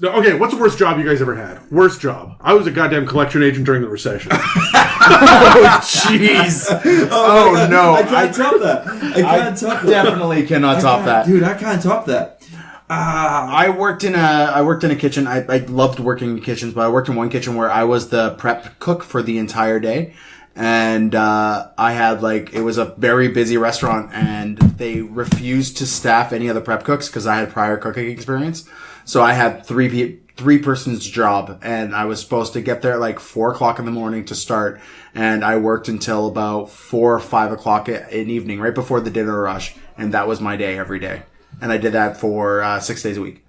Okay, what's the worst job you guys ever had? Worst job. I was a goddamn collection agent during the recession. Oh, jeez. Oh, no. I can't top that. I can't top that. Definitely cannot top that. Dude, I can't top that. I worked in a kitchen. I loved working in kitchens, but I worked in one kitchen where I was the prep cook for the entire day. And I had it was a very busy restaurant, and they refused to staff any other prep cooks because I had prior cooking experience. So I had three persons job, and I was supposed to get there at 4 o'clock in the morning to start, and I worked until about 4 or 5 o'clock in evening, right before the dinner rush, and that was my day every day. And I did that for 6 days a week.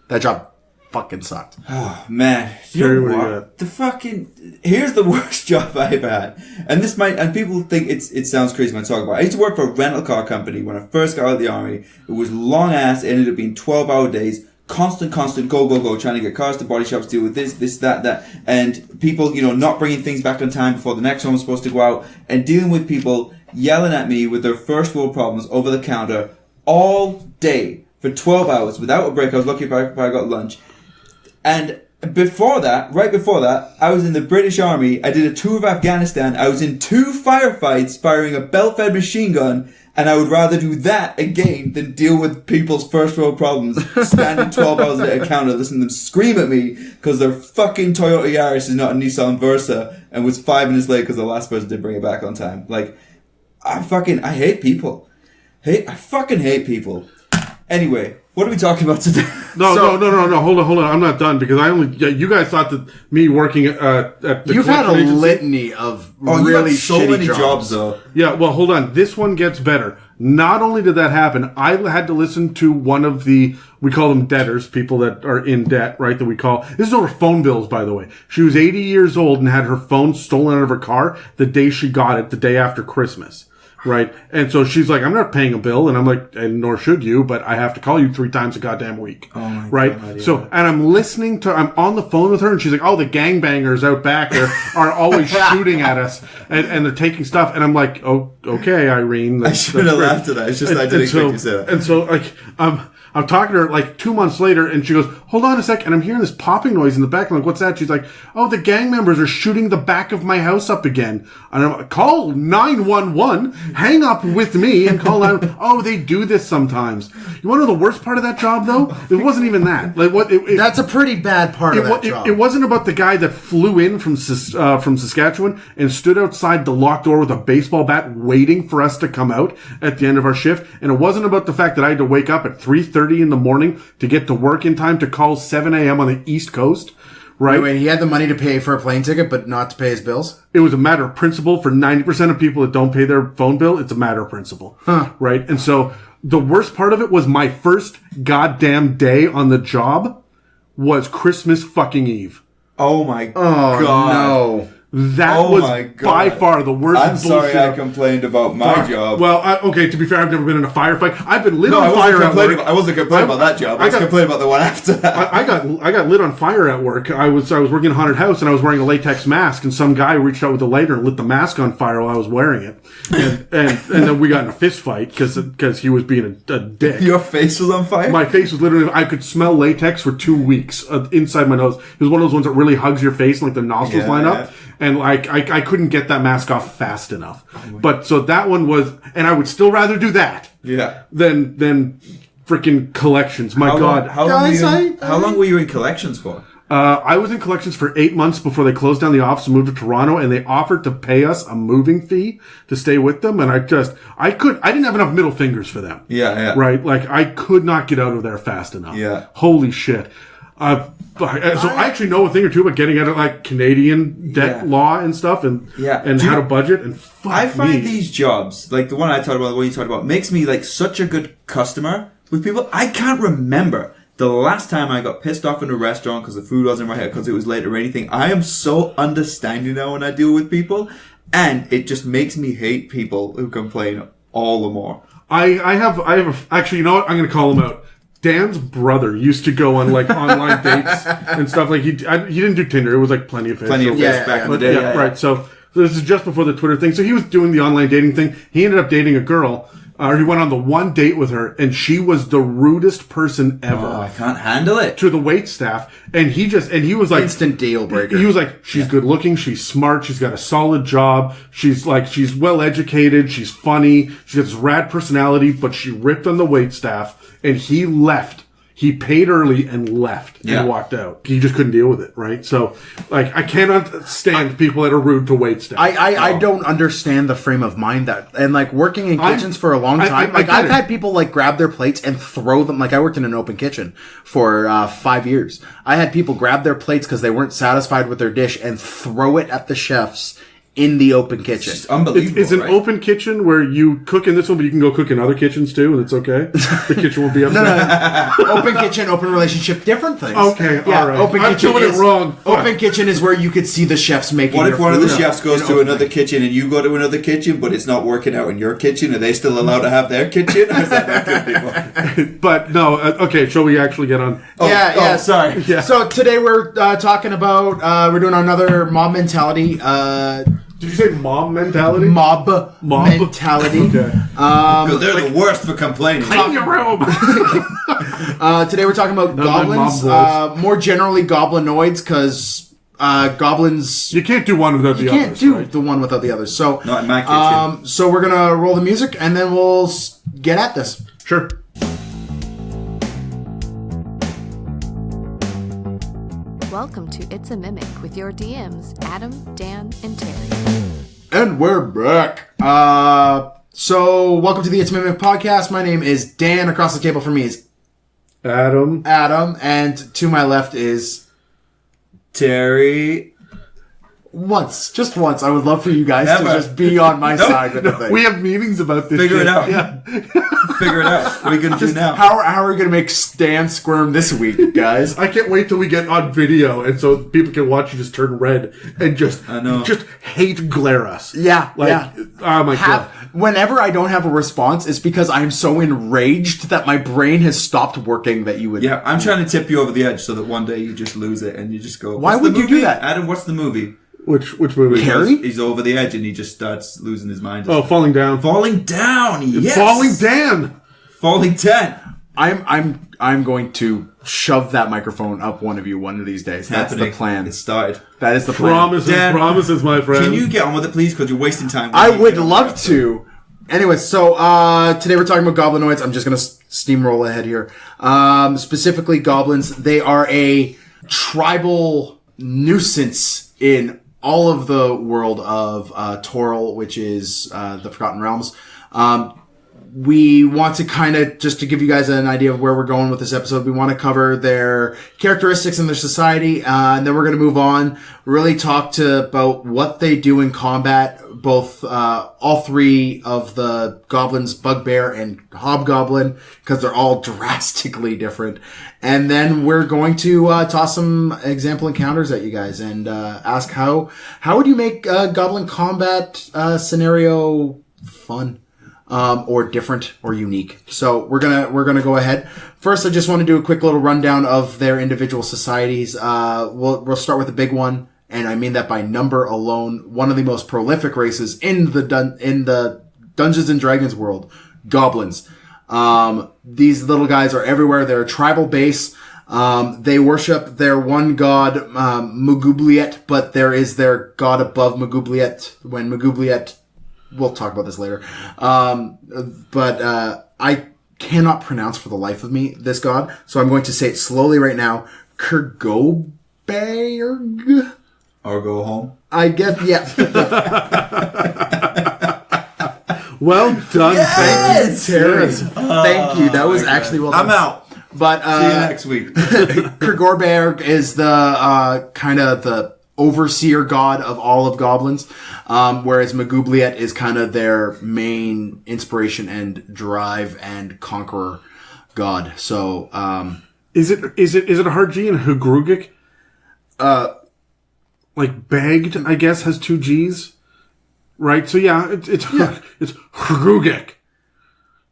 That job fucking sucked. Oh, man. You know what? Here's the worst job I ever had. And people think it sounds crazy when I talk about it. I used to work for a rental car company when I first got out of the army. It was long ass. It ended up being 12-hour days. Constant, go, trying to get cars to body shops, deal with this, that. And people, not bringing things back on time before the next one was supposed to go out. And dealing with people yelling at me with their first world problems over the counter all day for 12 hours without a break. I was lucky if I got lunch. And right before that, I was in the British Army. I did a tour of Afghanistan. I was in 2 firefights firing a belt-fed machine gun. And I would rather do that again than deal with people's first world problems, standing 12 hours at a counter, listening to them scream at me because their fucking Toyota Yaris is not a Nissan Versa and was 5 minutes late because the last person did bring it back on time. I hate people. I fucking hate people. Anyway, what are we talking about today? No. Hold on. I'm not done because you guys thought that me working at the You've had a litany of really so shitty many jobs though. Yeah, well, hold on. This one gets better. Not only did that happen, I had to listen to one of we call them debtors, people that are in debt, right, that we call. This is over phone bills, by the way. She was 80 years old and had her phone stolen out of her car the day she got it, the day after Christmas. Right. And so she's like, I'm not paying a bill. And I'm like, and nor should you, but I have to call you 3 times a goddamn week. Oh my right. God, so, and I'm on the phone with her and she's like, oh, the gangbangers out back are always shooting at us and they're taking stuff. And I'm like, oh, okay, Irene. I should have laughed at that. It's just, I didn't expect you to say that. And so I'm talking to her 2 months later and she goes, hold on a sec. And I'm hearing this popping noise in the back. I'm like, what's that? She's like, oh, the gang members are shooting the back of my house up again. And I'm like, call 911, hang up with me and call out. Oh, they do this sometimes. You want to know the worst part of that job though? It wasn't even that. That's a pretty bad part of that job. It wasn't about the guy that flew in from Saskatchewan and stood outside the locked door with a baseball bat waiting for us to come out at the end of our shift. And it wasn't about the fact that I had to wake up at 3:30 in the morning to get to work in time to call 7 a.m. on the East Coast, right? Wait, he had the money to pay for a plane ticket, but not to pay his bills? It was a matter of principle. For 90% of people that don't pay their phone bill, it's a matter of principle, right? And so the worst part of it was my first goddamn day on the job was Christmas fucking Eve. Oh my God. No. That was by far the worst bullshit. I'm sorry I complained about my job. Well, okay, to be fair, I've never been in a firefight. I've been lit on fire at work. I wasn't complaining about that job. I was complaining about the one after that. I got lit on fire at work. I was working in a haunted house and I was wearing a latex mask and some guy reached out with a lighter and lit the mask on fire while I was wearing it. And then we got in a fist fight because he was being a dick. Your face was on fire? My face was literally, I could smell latex for 2 weeks inside my nose. It was one of those ones that really hugs your face and the nostrils line up. And I couldn't get that mask off fast enough. But so that one was, and I would still rather do that. Yeah. Than freaking collections. My God. How long were you in collections for? I was in collections for 8 months before they closed down the office and moved to Toronto, and they offered to pay us a moving fee to stay with them. And I didn't have enough middle fingers for them. Yeah. Right? I could not get out of there fast enough. Yeah. Holy shit. So I actually know a thing or two about getting out of Canadian debt law and stuff and how to budget and I find these jobs, like the one I talked about, the one you talked about, makes me such a good customer with people. I can't remember the last time I got pissed off in a restaurant because the food wasn't right because it was late or anything. I am so understanding now when I deal with people, and it just makes me hate people who complain all the more. I have actually, you know what? I'm going to call him out. Dan's brother used to go on online dates and stuff. He didn't do Tinder. It was Plenty of Fish. Plenty of Fish back in the day. Right. So this is just before the Twitter thing. So he was doing the online dating thing. He ended up dating a girl He went on the one date with her, and she was the rudest person ever. Oh, I can't handle it. To the waitstaff, and he was like instant deal breaker. He was like, she's good looking, she's smart, she's got a solid job, she's well educated, she's funny, she has this rad personality, but she ripped on the waitstaff, and he left. He paid early and left and walked out. He just couldn't deal with it, right? So, like, I cannot stand people that are rude to waitstaff. I don't understand the frame of mind and like working in kitchens for a long time. I've had people like grab their plates and throw them. Like I worked in an open kitchen for 5 years. I had people grab their plates because they weren't satisfied with their dish and throw it at the chefs in the open kitchen. It's unbelievable. It's an open kitchen where you cook in this one, but you can go cook in other kitchens too, and it's okay. The kitchen will be upset. No. Open kitchen, open relationship, different things. Okay, all right. Open I'm kitchen doing it wrong. Open kitchen is where you could see the chefs making. What if one of the chefs goes to another kitchen? kitchen and you go to another kitchen, but it's not working out in your kitchen? Are they still allowed to have their kitchen? Or is that not good people? But no, okay. Shall we actually get on? Sorry. Yeah. So today we're talking about we're doing another mob mentality. Did you say mom mentality? Mob mentality. Okay. Because they're the worst for complaining. Clean your room. Today we're talking about goblins. More generally, goblinoids, because goblins. You can't do one without the other. You can't do the one without the others. So not in my kitchen. So we're gonna roll the music and then we'll get at this. Sure. Welcome to It's a Mimic with your DMs, Adam, Dan, and Terry. And we're back. So welcome to the It's a Mimic podcast. My name is Dan. Across the table from me is Adam. And to my left is Terry. Just once. I would love for you guys to just be on my side with the thing. We have meetings about this. Figure shit. it out. Yeah. Figure it out. What are we going to do now? How are we going to make Stan squirm this week, guys? I can't wait till we get on video, and so people can watch you just turn red and just hate glare us. Yeah, Oh my god. Whenever I don't have a response, it's because I'm so enraged that my brain has stopped working that you would... Yeah, I'm trying to tip you over the edge so that one day you just lose it and you just go... Why would you do that? Adam, what's the movie? Which movie? Harry? He's over the edge and he just starts losing his mind. Oh, Falling Down. Falling Down, yes! Falling Down! Falling 10. I'm going to shove that microphone up one of you one of these days. That's the plan. It started. That is the plan. Promises, my friend. Can you get on with it, please? Because you're wasting time. I would love to. Anyway, so today we're talking about goblinoids. I'm just going to steamroll ahead here. Specifically, goblins. They are a tribal nuisance in all of the world of Toril, which is the Forgotten Realms. We want to kind of, just to give you guys an idea of where we're going with this episode, we want to cover their characteristics and their society, and then we're going to move on, really talk about what they do in combat, both all three of the goblins, Bugbear and Hobgoblin, because they're all drastically different. And then we're going to toss some example encounters at you guys and ask how would you make a goblin combat scenario fun? Or different or unique. So we're gonna go ahead. First, I just want to do a quick little rundown of their individual societies. We'll start with the big one, and I mean that by number alone. One of the most prolific races in the Dungeons and Dragons world, goblins. These little guys are everywhere. They're a tribal base. They worship their one god, Mugubliet, but there is their god above Mugubliet. When Mugubliet, we'll talk about this later. But I cannot pronounce for the life of me this god, so I'm going to say it slowly right now. Kurgoberg? Or go home. I guess, yeah. Well done, yes! Terry. Thank you. That was actually well done. I'm out. But see you next week. Kurgoberg is the kind of the overseer god of all of goblins, whereas Mugubliet is kind of their main inspiration and drive and conqueror god. So, is it a hard G in Hugrugic? Like bagged, I guess, has two G's, right? So yeah, it's Hugrugic.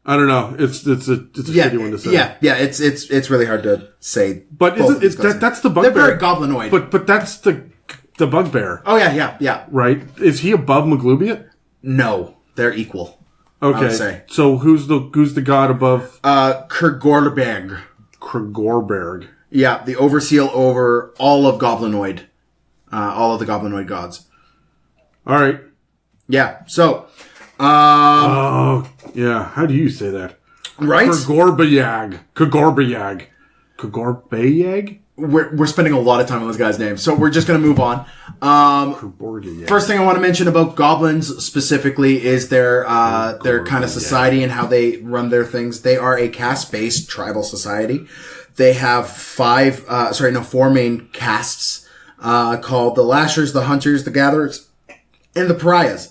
I don't know. It's a shitty one to say. Yeah. It's really hard to say. But that's the Bugbear. They're very goblinoid. But that's the Bugbear. Oh yeah. Right? Is he above Maglubiet? No, they're equal. I would say. So who's the god above? Kurgorberg. Kurgorberg. Yeah, the overseer over all of Goblinoid. All of the Goblinoid gods. All right. Yeah, so... oh, yeah. How do you say that? Right? Kurgorbayag. Kurgorbayag? We're spending a lot of time on this guy's name, so we're just going to move on. First thing I want to mention about goblins specifically is their kind of society and how they run their things. They are a caste-based tribal society. They have four main castes called the Lashers, the Hunters, the Gatherers, and the Pariahs.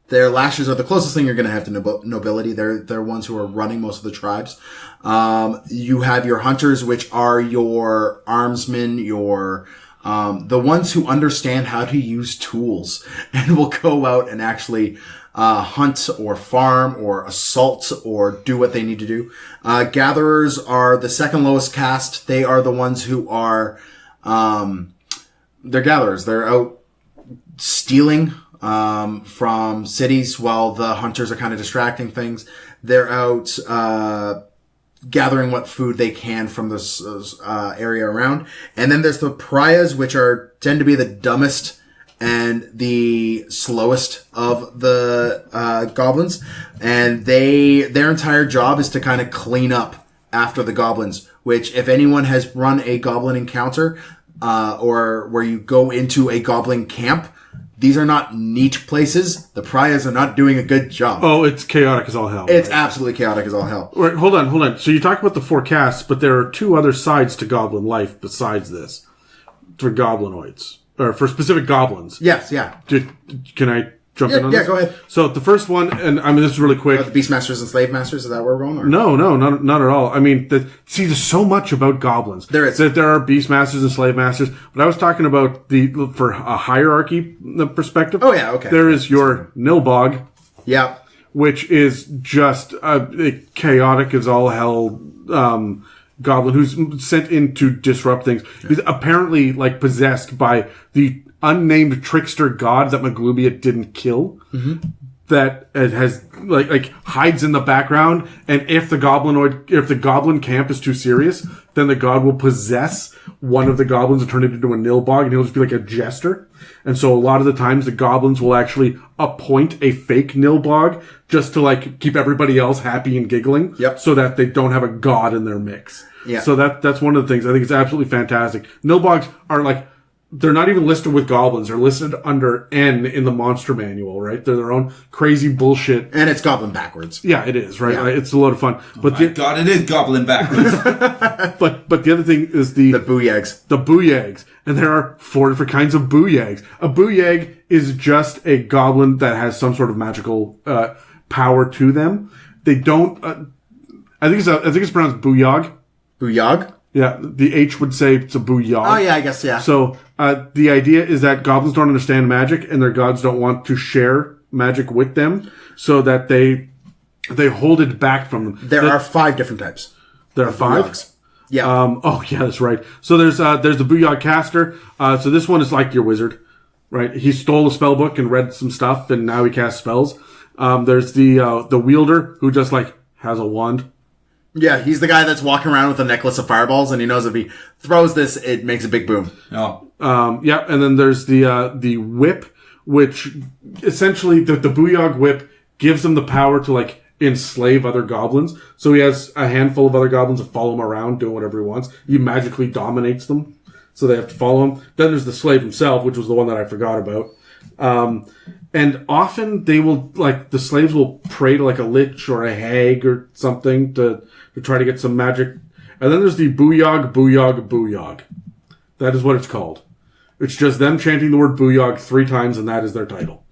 Their Lashers are the closest thing you're going to have to nobility. They're ones who are running most of the tribes. You have your Hunters, which are your armsmen, the ones who understand how to use tools and will go out and actually hunt or farm or assault or do what they need to do. Gatherers are the second lowest caste. They are the ones who are they're gatherers. They're out stealing from cities while the hunters are kind of distracting things. They're out gathering what food they can from this area around. And then there's the Pariahs, which tend to be the dumbest and the slowest of the goblins. And their entire job is to kind of clean up after the goblins, which if anyone has run a goblin encounter or where you go into a goblin camp, these are not neat places. The Pariahs are not doing a good job. Oh, it's chaotic as all hell. It's absolutely chaotic as all hell. Wait, hold on. So you talk about the four castes, but there are two other sides to goblin life besides this. For goblinoids. Or for specific goblins. Yes, yeah. Can I jump in on this? Yeah, go ahead. So the first one, and I mean this is really quick. The Beastmasters and Slave Masters, is that where we're going? Or? No, not at all. I mean, there's so much about goblins. There is. There are Beastmasters and Slave Masters, but I was talking about for a hierarchy perspective. Oh yeah, okay. There is your Nilbog. Yeah. Which is just a chaotic as all hell goblin who's sent in to disrupt things. He's apparently possessed by the unnamed trickster god that Maglubia didn't kill. Mm-hmm. That it has hides in the background, and if the goblin camp is too serious, then the god will possess one of the goblins and turn it into a Nilbog, and he'll just be like a jester. And so a lot of the times the goblins will actually appoint a fake Nilbog just to keep everybody else happy and giggling. Yep. So that they don't have a god in their mix. Yeah. So that's one of the things. I think it's absolutely fantastic. Nilbogs are they're not even listed with goblins. They're listed under N in the monster manual, right? They're their own crazy bullshit. And it's goblin backwards. Yeah, it is, right? Yeah. It's a load of fun. But God, it is goblin backwards. but the other thing is the booyags. The booyags. And there are 4 different kinds of booyags. A booyag is just a goblin that has some sort of magical power to them. They don't I think it's pronounced booyag. Booyag? Yeah, the H would say it's a booyag. Oh yeah, I guess, yeah. So, the idea is that goblins don't understand magic and their gods don't want to share magic with them, so that they hold it back from them. There are 5 different types. There are 5? Booyags. Yeah. Oh yeah, that's right. So there's the booyag caster. So this one is like your wizard, right? He stole a spell book and read some stuff and now he casts spells. There's the wielder who just has a wand. Yeah, he's the guy that's walking around with a necklace of fireballs, and he knows if he throws this, it makes a big boom. Oh. Yeah, and then there's the whip, which essentially the booyag whip gives him the power to enslave other goblins. So he has a handful of other goblins that follow him around doing whatever he wants. He magically dominates them, so they have to follow him. Then there's the slave himself, which was the one that I forgot about. And often they will, the slaves will pray to a lich or a hag or something to try to get some magic. And then there's the booyag, booyag, booyag. That is what it's called. It's just them chanting the word booyag 3 times, and that is their title.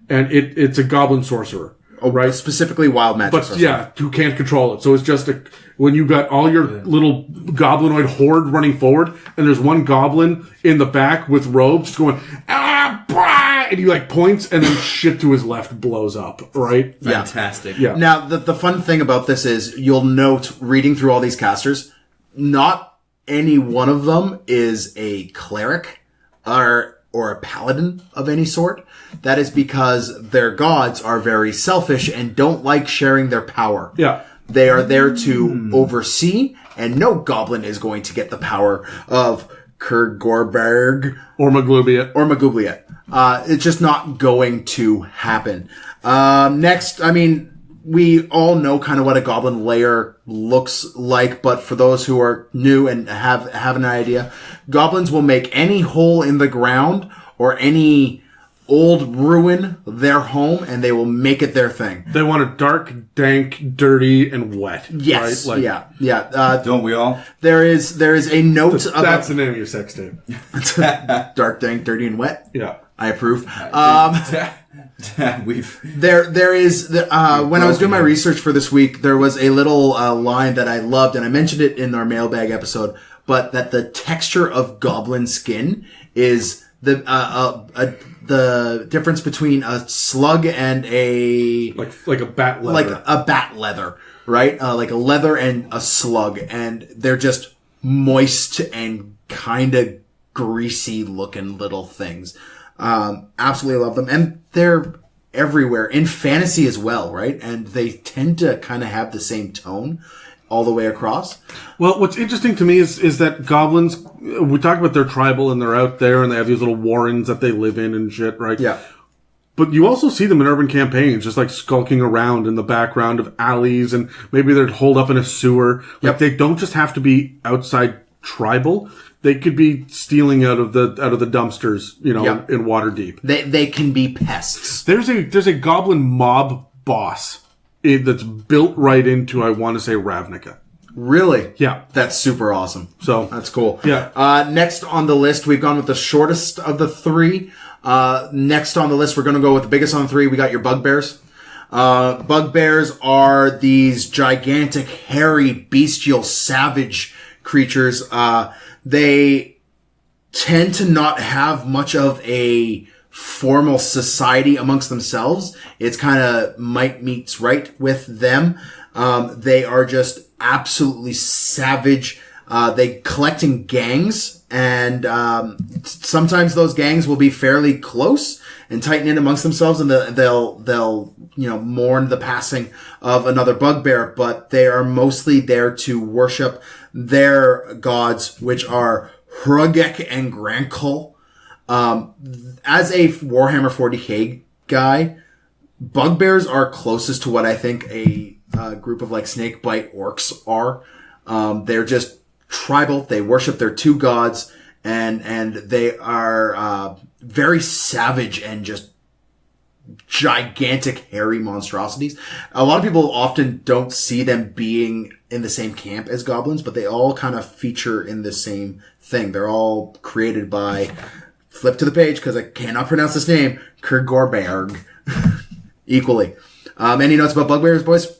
And it's a goblin sorcerer. Oh, right. Specifically wild magic. But yeah, who can't control it. So it's just when you got all your little goblinoid horde running forward, and there's one goblin in the back with robes going, and he points, and then shit to his left blows up, right? Fantastic. Yeah. Now, the fun thing about this is you'll note, reading through all these casters, not any one of them is a cleric or or a paladin of any sort, that is because their gods are very selfish and don't like sharing their power. Yeah. They are there to oversee, and no goblin is going to get the power of Kurgorberg Or Maglubliet. It's just not going to happen. Next, I mean, we all know kind of what a Goblin Lair looks like, but for those who are new and have an idea, goblins will make any hole in the ground or any old ruin their home, and they will make it their thing. They want it dark, dank, dirty, and wet. Yes. Right? Yeah. Don't we all? There is a note about... That's the name of your sex tape. Dark, dank, dirty, and wet. Yeah. I approve. There is when I was doing my research for this week, there was a little line that I loved, and I mentioned it in our mailbag episode, but that the texture of goblin skin is the difference between a slug and a like a bat leather. like a bat leather, right? Like a leather and a slug, and they're just moist and kind of greasy looking little things. Absolutely love them. And they're everywhere in fantasy as well, right? And they tend to kind of have the same tone all the way across. Well, what's interesting to me is that goblins, we talk about they're tribal and they're out there and they have these little warrens that they live in and shit, right? Yeah. But you also see them in urban campaigns, just like skulking around in the background of alleys, and maybe they're holed up in a sewer. Like, they don't just have to be outside tribal. They could be stealing out of the dumpsters, in Waterdeep. They can be pests. There's a goblin mob boss that's built right into, I want to say, Ravnica. Really? Yeah. That's super awesome. So that's cool. Yeah. Next on the list, we've gone with the shortest of the three. Next on the list, we're going to go with the biggest on the three. We got your Bugbears. Bugbears are these gigantic, hairy, bestial, savage creatures. They tend to not have much of a formal society amongst themselves. It's kind of might meets right with them. They are just absolutely savage. They collect in gangs, and sometimes those gangs will be fairly close and tighten in amongst themselves, and they'll mourn the passing of another bugbear, but they are mostly there to worship their gods, which are Hrugek and Grankul. As a Warhammer 40k guy, bugbears are closest to what I think a group of like snakebite orcs are. They're just tribal. They worship their two gods, and they are very savage and just gigantic hairy monstrosities. A lot of people often don't see them being in the same camp as goblins, but they all kind of feature in the same thing. They're all created by, flip to the page because I cannot pronounce this name, Kurgorberg. Equally. Any notes about bugbears, boys?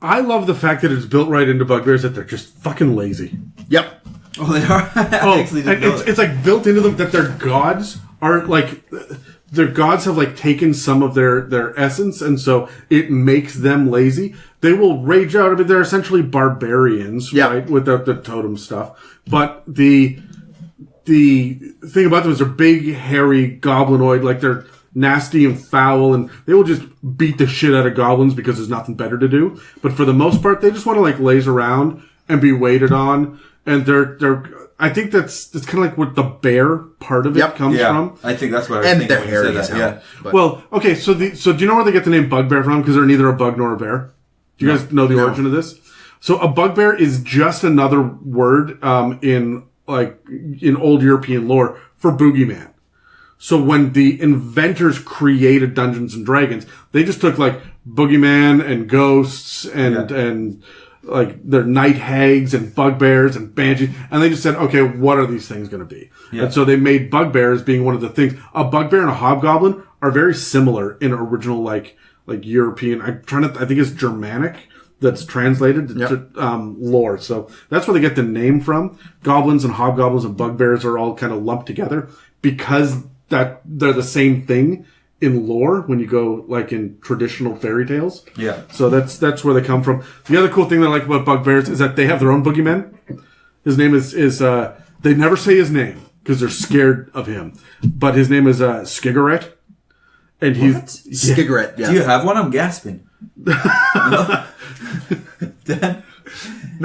I love the fact that it's built right into bugbears that they're just fucking lazy. Yep. Oh, they are? It's like built into them that their gods are like... Their gods have like taken some of their essence, and so it makes them lazy. They will rage out. I mean, they're essentially barbarians, right? Without the totem stuff. But the thing about them is they're big, hairy, goblinoid, like they're nasty and foul, and they will just beat the shit out of goblins because there's nothing better to do. But for the most part, they just want to like laze around and be waited on. And they're I think that's kind of like what the bear part of it comes from. I think that's what I was thinking when you said that. Yeah. Well, okay, so do you know where they get the name Bugbear from? Because they're neither a bug nor a bear. Do you guys know the origin of this? So a bugbear is just another word in old European lore for boogeyman. So when the inventors created Dungeons and Dragons, they just took like boogeyman and ghosts and like their night hags and bugbears and banshees, and they just said, okay, what are these things going to be? Yeah. And so they made bugbears being one of the things. A bugbear and a hobgoblin are very similar in original like European. I think it's Germanic that's translated to lore. So that's where they get the name from. Goblins and hobgoblins and bugbears are all kind of lumped together because that they're the same thing in lore when you go like in traditional fairy tales. Yeah. So that's where they come from. The other cool thing that I like about bugbears is that they have their own boogeyman. His name is they never say his name because they're scared of him. But his name is Skigaret. And he's... Skigaret, yeah. Do you have one? I'm gasping. No,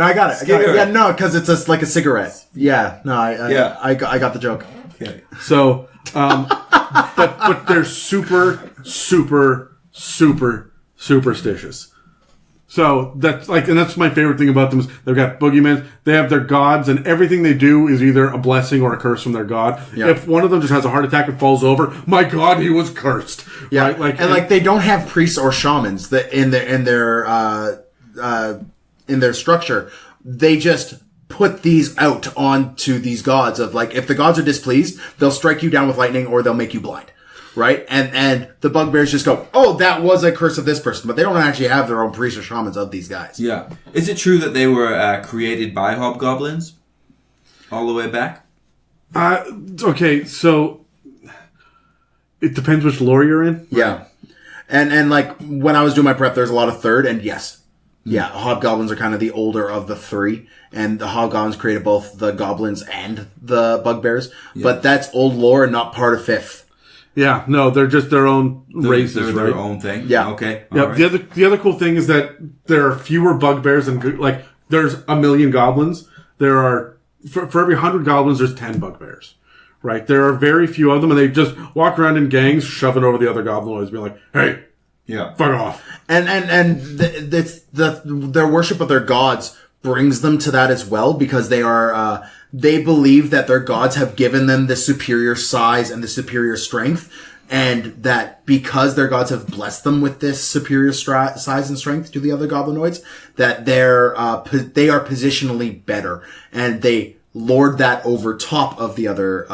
I got it. Yeah, no, because it's like a cigarette. Yeah, no, I got the joke. Okay. So, but they're super, super, super superstitious. So that's and that's my favorite thing about them is they've got boogeymen. They have their gods, and everything they do is either a blessing or a curse from their god. Yeah. If one of them just has a heart attack and falls over, my god, he was cursed. Yeah, right? and they don't have priests or shamans that in their structure. They just put these out onto these gods of if the gods are displeased, they'll strike you down with lightning or they'll make you blind. Right? And the Bugbears just go, oh, that was a curse of this person. But they don't actually have their own priests or shamans of these guys. Yeah. Is it true that they were created by hobgoblins? All the way back? Okay, so it depends which lore you're in. Yeah. And when I was doing my prep, there's a lot of third, and yes. Yeah, hobgoblins are kind of the older of the three. And the hobgoblins created both the goblins and the Bugbears. Yeah. But that's old lore and not part of fifth. Yeah, no, they're just their own races, they're right? Their own thing. Yeah. Okay. Yeah. Right. The other cool thing is that there are fewer bugbears and there's 1 million goblins. There are for every 100 goblins, there's 10 bugbears, right? There are very few of them, and they just walk around in gangs, shoving over the other goblinoids, being like, "Hey, yeah, fuck off." And their worship of their gods brings them to that as well, because they are they believe that their gods have given them the superior size and the superior strength, and that because their gods have blessed them with this superior size and strength to the other goblinoids, that they are positionally better, and they lord that over top of the other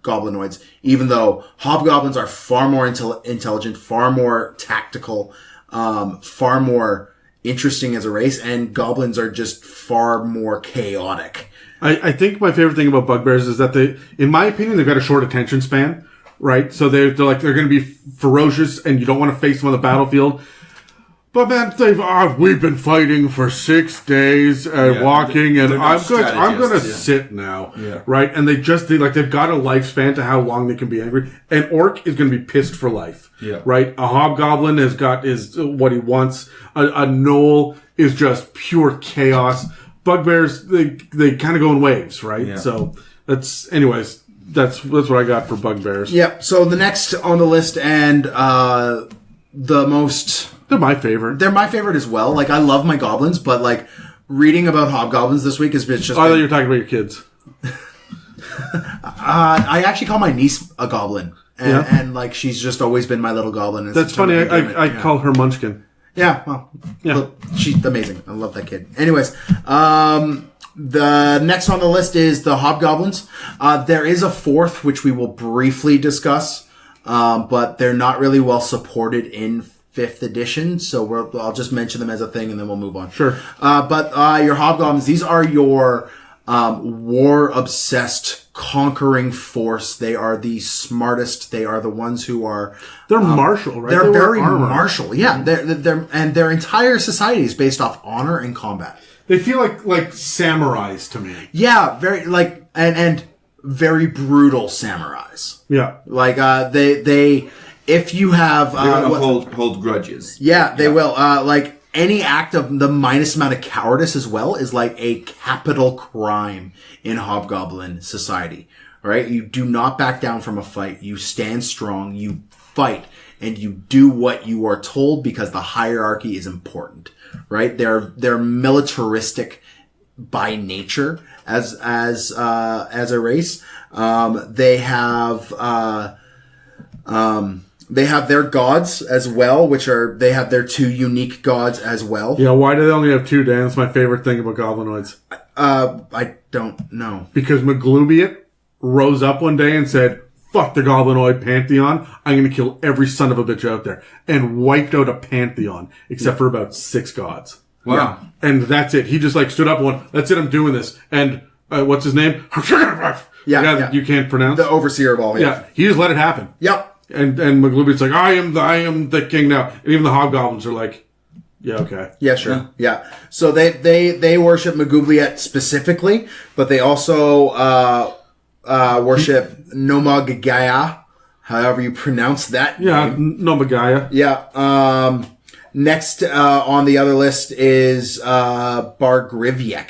goblinoids, even though hobgoblins are far more intelligent, far more tactical, far more interesting as a race, and goblins are just far more chaotic. I think my favorite thing about bugbears is that in my opinion, they've got a short attention span, right? So they're going to be ferocious, and you don't want to face them on the battlefield. But man, we've been fighting for 6 days and walking, and I'm going to sit now, right? And they've got a lifespan to how long they can be angry. An orc is going to be pissed for life, right? A hobgoblin has got what he wants. A gnoll is just pure chaos. Bugbears, they kind of go in waves, right? Yeah. So that's what I got for bugbears. Yep. So the next on the list, and the most. They're my favorite. They're my favorite as well. I love my goblins, but reading about hobgoblins this week has been just. I thought you were talking about your kids. I actually call my niece a goblin, and she's just always been my little goblin. That's funny. I call her Munchkin. Yeah, well, look, she's amazing. I love that kid. Anyways, the next on the list is the hobgoblins. There is a fourth, which we will briefly discuss, but they're not really well supported in 5th edition, so I'll just mention them as a thing, and then we'll move on. Sure. But your hobgoblins, these are your war-obsessed, conquering force. They are the smartest. They are the ones who are... They're martial, right? They're very martial. Yeah. And their entire society is based off honor and combat. They feel like samurais to me. Yeah, very, and very brutal samurais. Yeah. They if you have... They're going to hold grudges. Yeah, they will. Any act of the minus amount of cowardice as well is a capital crime in hobgoblin society, right? You do not back down from a fight. You stand strong, you fight, and you do what you are told because the hierarchy is important, right? They're militaristic by nature as a race. They have their gods as well, they have their 2 unique gods as well. Yeah, why do they only have 2, Dan? That's my favorite thing about Goblinoids. I don't know. Because Maglubiot rose up one day and said, fuck the Goblinoid pantheon, I'm going to kill every son of a bitch out there. And wiped out a pantheon, except for about 6 gods. Wow. Yeah. And that's it. He just stood up and went, that's it, I'm doing this. And, what's his name? Yeah. You can't pronounce. The overseer of all. Yeah. He just let it happen. Yep. And Maglubiot's like, I am the king now. And even the hobgoblins are like, yeah, okay. Yeah, sure. Yeah. So they worship Maglubiot specifically, but they also worship Nomagaya, however you pronounce that name. Nomagaya. Yeah. Next on the other list is Bargriviek,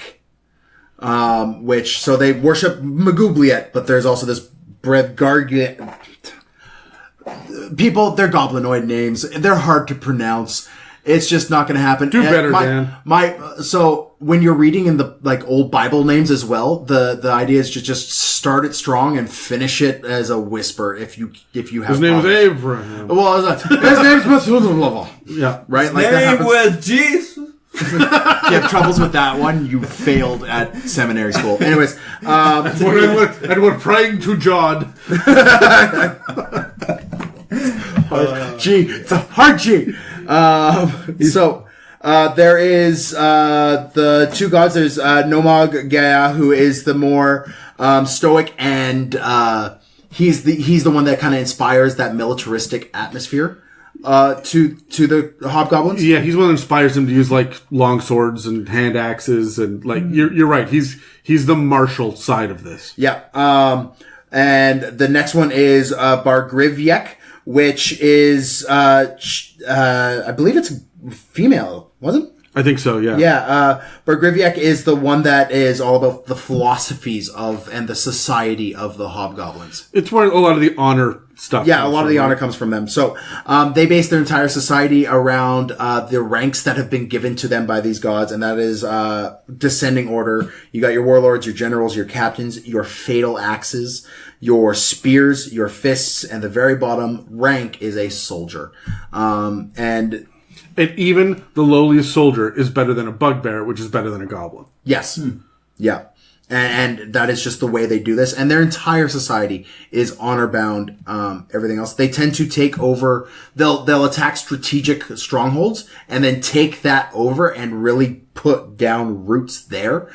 so they worship Magubliet, but there's also this Brevgargiet. People, they're goblinoid names. They're hard to pronounce. It's just not going to happen. Do better, Dan. So when you're reading in the old Bible names as well, the idea is to just start it strong and finish it as a whisper. If you have his name is Abraham. Well, his name's Methuselah. Yeah, right. His name was Jesus. If you have troubles with that one, you failed at seminary school. Anyways, and we're praying to John. G. It's a hard G. There is the two gods. There's Nomag Gaia, who is the more stoic, and he's the one that kind of inspires that militaristic atmosphere to the hobgoblins. Yeah, he's one that inspires them to use long swords and hand axes, and you're right. He's the martial side of this. Yeah. And the next one is Bargriviek, which is I believe it's female, wasn't it? I think so, yeah. Yeah, Bargriviek is the one that is all about the philosophies and the society of the hobgoblins. It's where a lot of the honor stuff Yeah, a lot of the honor comes from them. So they base their entire society around the ranks that have been given to them by these gods, and that is descending order. You got your warlords, your generals, your captains, your fatal axes, your spears, your fists, and the very bottom rank is a soldier. And even the lowliest soldier is better than a bugbear, which is better than a goblin. Yes. Yeah. And that is just the way they do this. And their entire society is honor bound, everything else. They tend to take over, they'll attack strategic strongholds and then take that over and really put down roots there.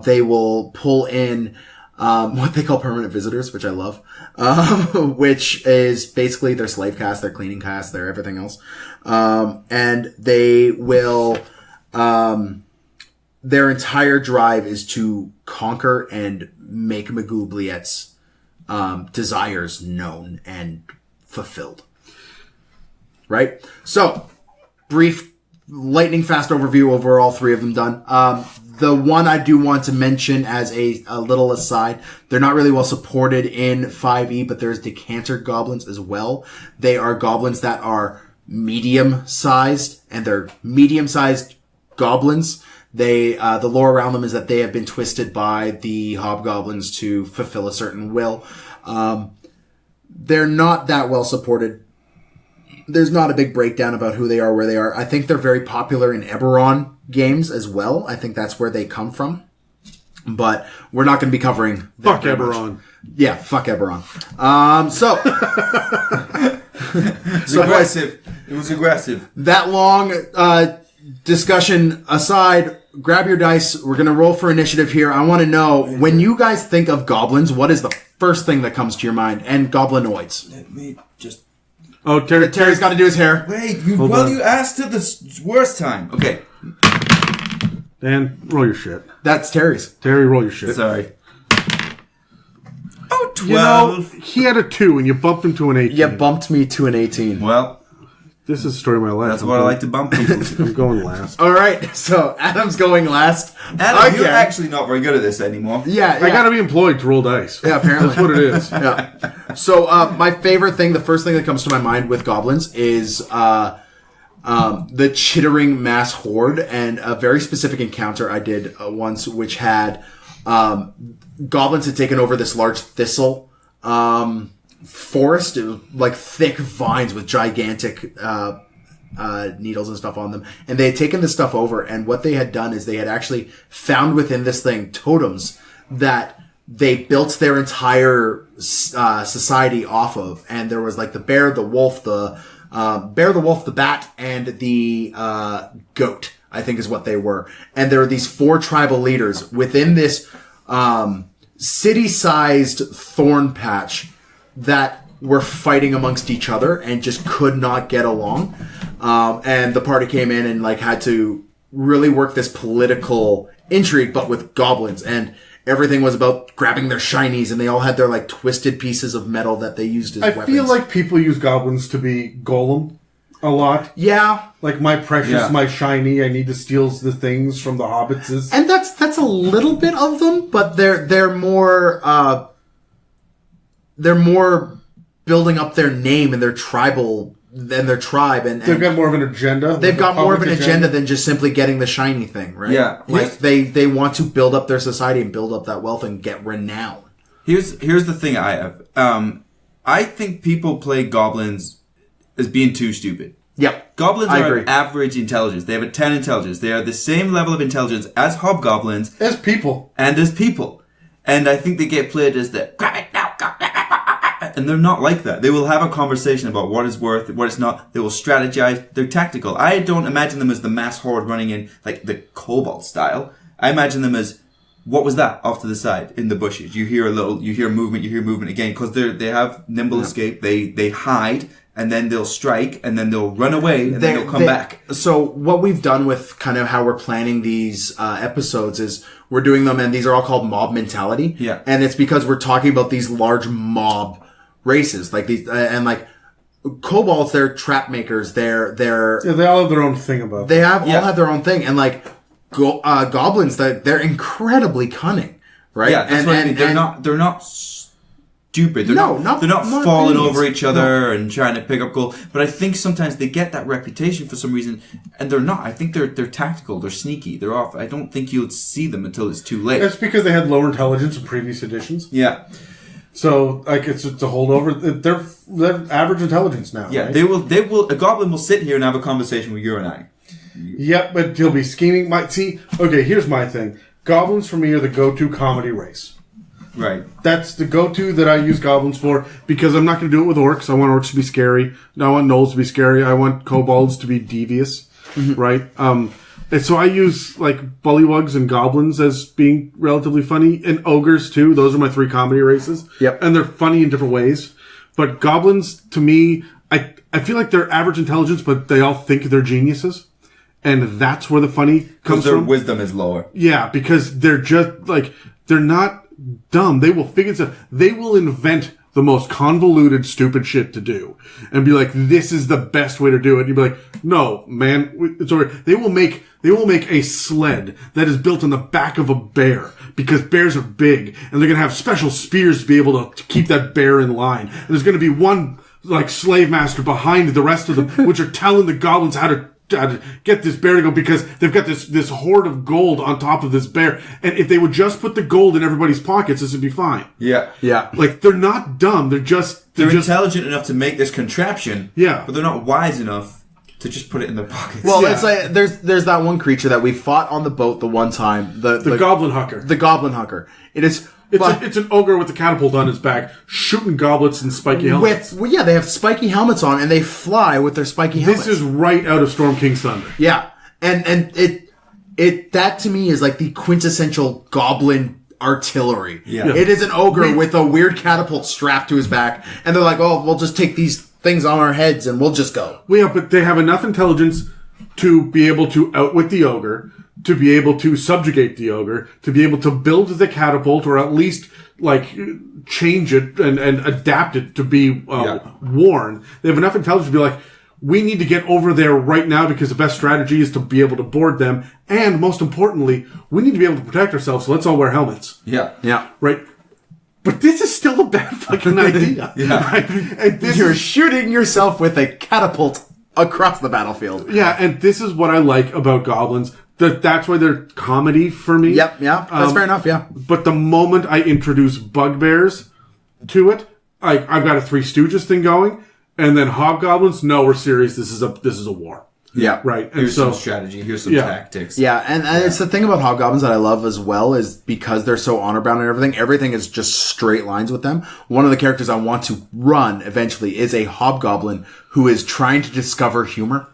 They will pull in, what they call permanent visitors, which I love, which is basically their slave caste, their cleaning caste, their everything else. And they will, their entire drive is to conquer and make Magubliet's desires known and fulfilled. Right? So, brief, lightning fast overview over all three of them done. The one I do want to mention as a little aside, they're not really well supported in 5e, but there's decanter goblins as well. They are goblins that are medium-sized, and they're medium-sized goblins. The lore around them is that they have been twisted by the hobgoblins to fulfill a certain will. They're not that well supported. There's not a big breakdown about who they are, where they are. I think they're very popular in Eberron games as well. I think that's where they come from. But we're not going to be covering that. Fuck Eberron. Yeah, fuck Eberron. Aggressive. It was aggressive. That long discussion aside, grab your dice. We're going to roll for initiative here. I want to know, when you guys think of goblins, what is the first thing that comes to your mind? And goblinoids. Let me just... Oh, Terry's got to do his hair. Wait, you asked it the worst time. Okay. Dan, roll your shit. That's Terry's. Terry, roll your shit. Sorry. Oh, 12. You know, he had a 2 and you bumped him to an 18. You bumped me to an 18. Well, this is the story of my life. That's what I like to bump people. I'm going last. All right, so Adam's going last. Adam, you're actually not very good at this anymore. Yeah. I got to be employed to roll dice. Yeah, apparently. That's what it is. Yeah. So my favorite thing, the first thing that comes to my mind with goblins is the chittering mass horde, and a very specific encounter I did once, which had goblins had taken over this large thistle forest. It was like thick vines with gigantic needles and stuff on them, and they had taken this stuff over, and what they had done is they had actually found within this thing totems that they built their entire society off of. And there was like the bear, the wolf, the bat, and the goat, I think is what they were. And there were these 4 tribal leaders within this city-sized thorn patch that were fighting amongst each other and just could not get along. And the party came in and had to really work this political intrigue, but with goblins. And everything was about grabbing their shinies, and they all had their like twisted pieces of metal that they used as weapons. I feel like people use goblins to be golem a lot. Yeah. Like my precious, my shiny, I need to steal the things from the hobbits. And that's a little bit of them, but they're more building up their name and their tribal and their tribe, and they've got more of an agenda. They've got more of an agenda than just simply getting the shiny thing, right? Yeah. Like they want to build up their society and build up that wealth and get renown. Here's the thing I have. I think people play goblins as being too stupid. Yep. Goblins are average intelligence. They have a 10 intelligence. They are the same level of intelligence as hobgoblins. As people. And as people. And I think they get played as the grab it now, and they're not like that. They will have a conversation about what is worth, what is not. They will strategize. They're tactical. I don't imagine them as the mass horde running in like the kobold style. I imagine them as, what was that off to the side in the bushes? You hear movement again, because they have nimble escape. They hide, and then they'll strike, and then they'll run away, and then they'll come back. So what we've done with kind of how we're planning these episodes is we're doing them, and these are all called mob mentality. Yeah. And it's because we're talking about these large mob races, like these, and like kobolds, they're trap makers. They all have their own thing about them. They all have their own thing, and like goblins, they're incredibly cunning, right? Yeah, that's what I mean. They're not stupid. They're not falling over each other and trying to pick up gold. But I think sometimes they get that reputation for some reason, and they're not. I think they're tactical. They're sneaky. They're off. I don't think you'll see them until it's too late. That's because they had lower intelligence in previous editions. Yeah. So, like, it's a holdover. They're average intelligence now. Yeah, right? they will. A goblin will sit here and have a conversation with you and I. Yep, but he'll be scheming. Here's my thing. Goblins for me are the go-to comedy race. Right. That's the go-to that I use goblins for, because I'm not going to do it with orcs. I want orcs to be scary. I want gnolls to be scary. I want kobolds to be devious. Right? And so I use, like, bullywugs and goblins as being relatively funny, and ogres, too. Those are my 3 comedy races. Yep. And they're funny in different ways. But goblins, to me, I feel like they're average intelligence, but they all think they're geniuses. And that's where the funny comes from. Because their wisdom is lower. Yeah, because they're just, like, they're not dumb. They will figure stuff. They will invent the most convoluted, stupid shit to do. And be like, this is the best way to do it. You'd be like, no, man, it's over. They will make a sled that is built on the back of a bear, because bears are big, and they're going to have special spears to be able to keep that bear in line. And there's going to be one, like, slave master behind the rest of them, which are telling the goblins how to get this bear to go, because they've got this hoard of gold on top of this bear. And if they would just put the gold in everybody's pockets, this would be fine. Yeah. Yeah. Like, they're not dumb. They're just intelligent enough to make this contraption. Yeah. But they're not wise enough to just put it in their pockets. Well, it's like there's that one creature that we fought on the boat the one time. The goblin hucker. The goblin hucker. It's an ogre with a catapult on his back, shooting goblets and spiky helmets. They have spiky helmets on, and they fly with their spiky helmets. This is right out of Storm King's Thunder. Yeah, and it that to me is like the quintessential goblin artillery. Yeah. It is an ogre with a weird catapult strapped to his back, and they're like, oh, we'll just take these things on our heads and we'll just go. Well, yeah, but they have enough intelligence to be able to outwit the ogre, to be able to subjugate the ogre, to be able to build the catapult, or at least, like, change it and adapt it to be worn. They have enough intelligence to be like, we need to get over there right now, because the best strategy is to be able to board them. And most importantly, we need to be able to protect ourselves, so let's all wear helmets. Yeah. Yeah. Right? But this is still a bad fucking idea. Yeah. Right? And You're shooting yourself with a catapult across the battlefield. Yeah, and this is what I like about goblins. That's why they're comedy for me. Yep, yeah. That's fair enough, yeah. But the moment I introduce Bugbears to it, I've got a Three Stooges thing going, and then Hobgoblins, no, we're serious. This is a war. Yeah. Right. And Here's some strategy. Here's some tactics. Yeah, and it's the thing about hobgoblins that I love as well, is because they're so honor bound and everything is just straight lines with them. One of the characters I want to run eventually is a hobgoblin who is trying to discover humor.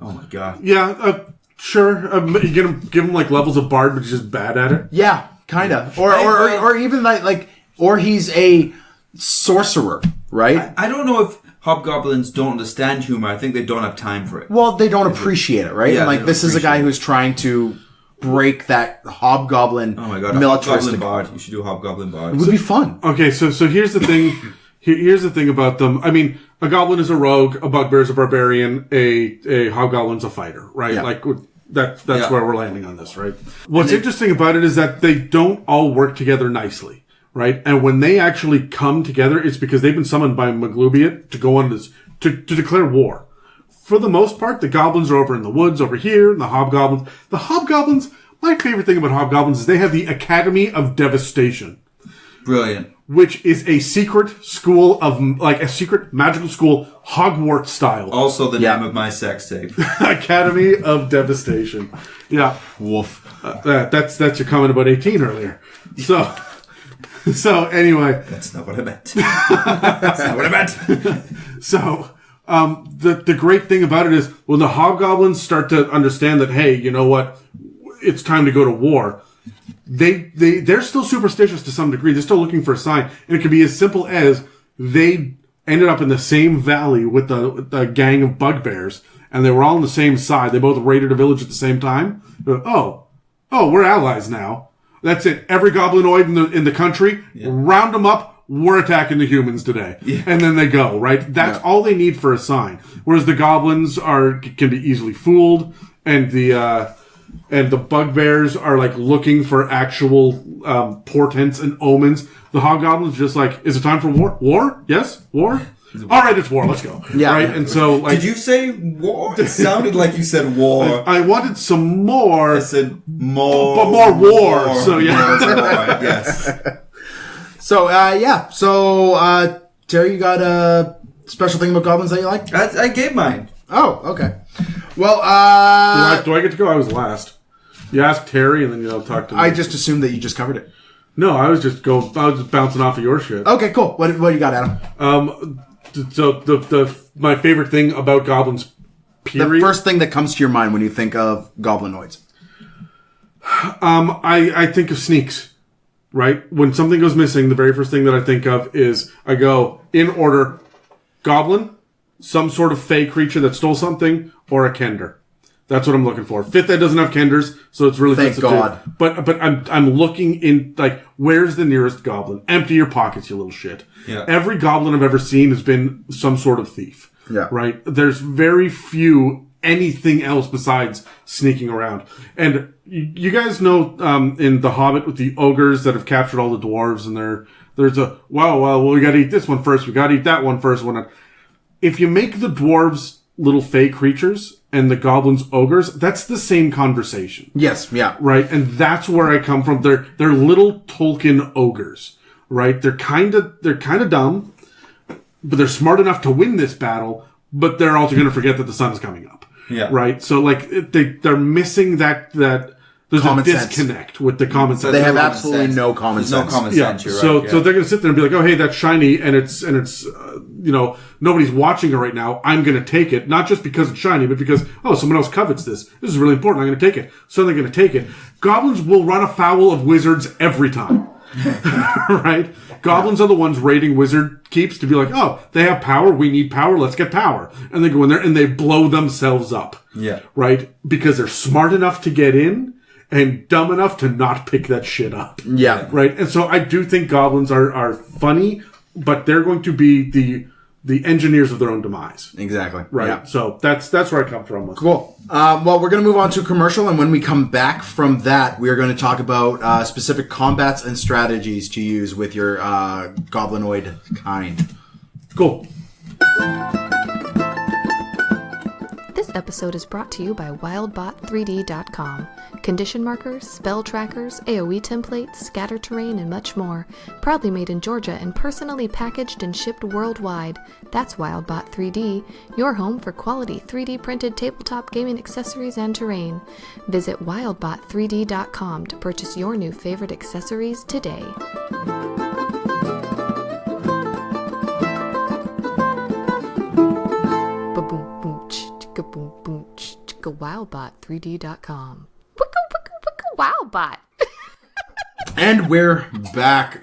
Oh my god. Yeah, sure. You give him like levels of bard, but he's just bad at it. Yeah, kind of. Or even like or he's a sorcerer, right? I don't know if hobgoblins don't understand humor. I think they don't have time for it. Well, they don't appreciate it, right? Yeah, and like, this is a guy who's trying to break that hobgoblin. Oh my god, militaristic. Hobgoblin Bard. You should do Hobgoblin Bard. It would be fun. Okay, so here's the thing. Here's the thing about them. I mean, a goblin is a rogue, a bugbear is a barbarian, a hobgoblin's a fighter, right? Yeah. Like that's where we're landing on this, right? What's interesting about it is that they don't all work together nicely, right? And when they actually come together, it's because they've been summoned by Maglubiot to go on this to declare war. For the most part, the goblins are over in the woods over here, and the hobgoblins. My favorite thing about hobgoblins is they have the Academy of Devastation. Brilliant. Which is a secret school of, like, a secret magical school, Hogwarts style. Also the name of my sex tape. Academy of Devastation. Yeah. Woof. That's your comment about 18 earlier. So anyway. That's not what I meant. That's not what I meant. So, the great thing about it is when the hobgoblins start to understand that, hey, you know what? It's time to go to war. They're still superstitious to some degree. They're still looking for a sign. And it could be as simple as they ended up in the same valley with the gang of bugbears, and they were all on the same side. They both raided a village at the same time. Oh, we're allies now. That's it. Every goblinoid in the country, round them up. We're attacking the humans today. Yeah. And then they go, right? That's all they need for a sign. Whereas the goblins can be easily fooled, and the bugbears are like looking for actual portents and omens. The hobgoblins just like, is it time for war? War? Yes? War? All right, it's war. Let's go. Yeah. Right? And so, like, did you say war? It sounded like you said war. I wanted some more. I said more. But more war. So, yeah. More, yes. So, So, Terry, you got a special thing about goblins that you like? I gave mine. Oh, okay. Well, do I get to go? I was last. You asked Terry, and then you'll talk to me. I just assumed that you just covered it. No, I was just bouncing off of your shit. Okay, cool. What do you got, Adam? So my favorite thing about goblins, period. The first thing that comes to your mind when you think of goblinoids. I think of sneaks. Right? When something goes missing, the very first thing that I think of is I go in order: goblin, some sort of fey creature that stole something, or a kender. That's what I'm looking for. Fifth Ed doesn't have kenders, so it's really thank God. But I'm looking in, like, where's the nearest goblin? Empty your pockets, you little shit. Yeah. Every goblin I've ever seen has been some sort of thief. Yeah. Right? There's very few anything else besides sneaking around. And you guys know in The Hobbit with the ogres that have captured all the dwarves, and there's a, well, we gotta eat this one first, we gotta eat that one first. If you make the dwarves little fey creatures and the goblins ogres, that's the same conversation. Yes, yeah. Right? And that's where I come from. They're little Tolkien ogres, right? They're kind of dumb, but they're smart enough to win this battle, but they're also going to forget that the sun is coming up. Yeah. Right? So, like, they're missing that there's common a disconnect with the common sense. They have absolutely no common sense. No common sense, you're so, right. So they're going to sit there and be like, oh, hey, that's shiny, and it's nobody's watching it right now. I'm going to take it, not just because it's shiny, but because, someone else covets this. This is really important. I'm going to take it. So they're going to take it. Goblins will run afoul of wizards every time. Right? Goblins are the ones raiding wizard keeps to be like, oh, they have power. We need power. Let's get power. And they go in there and they blow themselves up. Yeah. Right? Because they're smart enough to get in and dumb enough to not pick that shit up. Yeah. Right? And so I do think goblins are funny, but they're going to be the engineers of their own demise. Exactly. Right. Yeah. So that's where I come from with. Cool. Well, we're going to move on to commercial, and when we come back from that, we are going to talk about specific combats and strategies to use with your goblinoid kind. Cool. This episode is brought to you by WildBot3D.com. Condition markers, spell trackers, AoE templates, scatter terrain, and much more. Proudly made in Georgia and personally packaged and shipped worldwide. That's WildBot3D, your home for quality 3D printed tabletop gaming accessories and terrain. Visit WildBot3D.com to purchase your new favorite accessories today. WildBot3D.com. Wildbot. And we're back.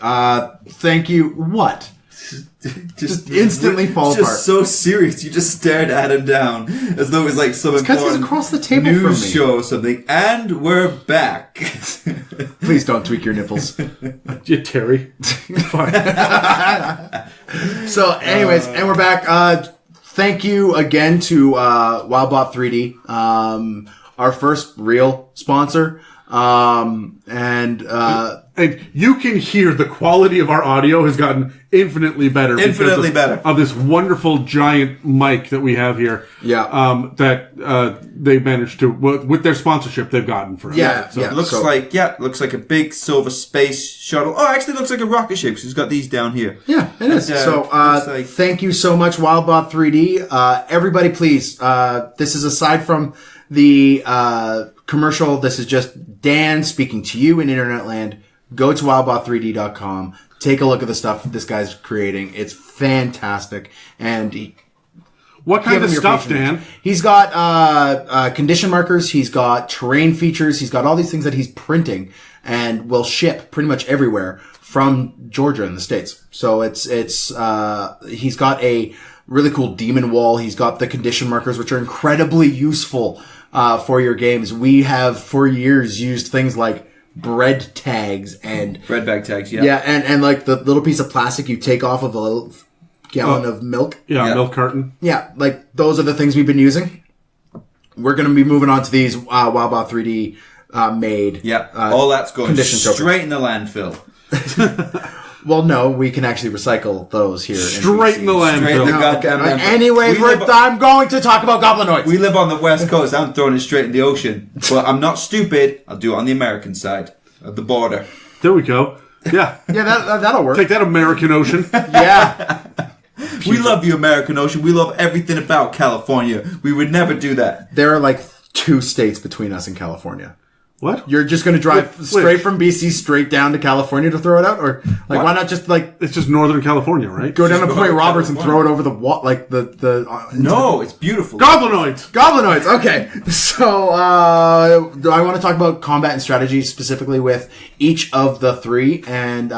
Thank you. What? just instantly fall apart. Just so serious. You just stared at him down as though it was like some because he's important across the table news from me. show or something. And we're back. Please don't tweak your nipples. Yeah, Terry. So, anyways, and we're back. Thank you again to WildBot 3D, our first real sponsor. And you can hear the quality of our audio has gotten infinitely better. Infinitely better. Of this wonderful giant mic that we have here. Yeah. That they managed to, with their sponsorship they've gotten for us. Yeah. So it looks like a big silver space shuttle. Oh, actually, it looks like a rocket ship. Because it's got these down here. Yeah, it is. So, thank you so much, WildBot 3D. Everybody, please. This is aside from the commercial. This is just Dan speaking to you in Internet Land. Go to wildbot3d.com. Take a look at the stuff this guy's creating. It's fantastic. And what kind of stuff, Dan? He's got condition markers. He's got terrain features. He's got all these things that he's printing and will ship pretty much everywhere from Georgia in the States. So he's got a really cool demon wall. He's got the condition markers, which are incredibly useful for your games. We have for years used things like bread tags and bread bag tags, and like the little piece of plastic you take off of a little gallon of milk. Milk carton. Yeah, like those are the things we've been using. We're going to be moving on to these WildBot 3D made. Yeah, all that's going straight in the landfill. Well, no, we can actually recycle those here. Straight in the landfill. Anyways, I'm going to talk about Goblinoids. We live on the West Coast. I'm throwing it straight in the ocean. But I'm not stupid. I'll do it on the American side of the border. There we go. Yeah. Yeah, that'll work. Take that, American Ocean. Yeah. We love you, American Ocean. We love everything about California. We would never do that. There are like 2 states between us and California. What? You're just going to drive straight from BC straight down to California to throw it out? Or, like, why not just, like... It's just Northern California, right? Go down to Point Roberts and throw it over the wall, like, No, it's beautiful. Goblinoids! Okay. So, I want to talk about combat and strategy specifically with each of the 3 and,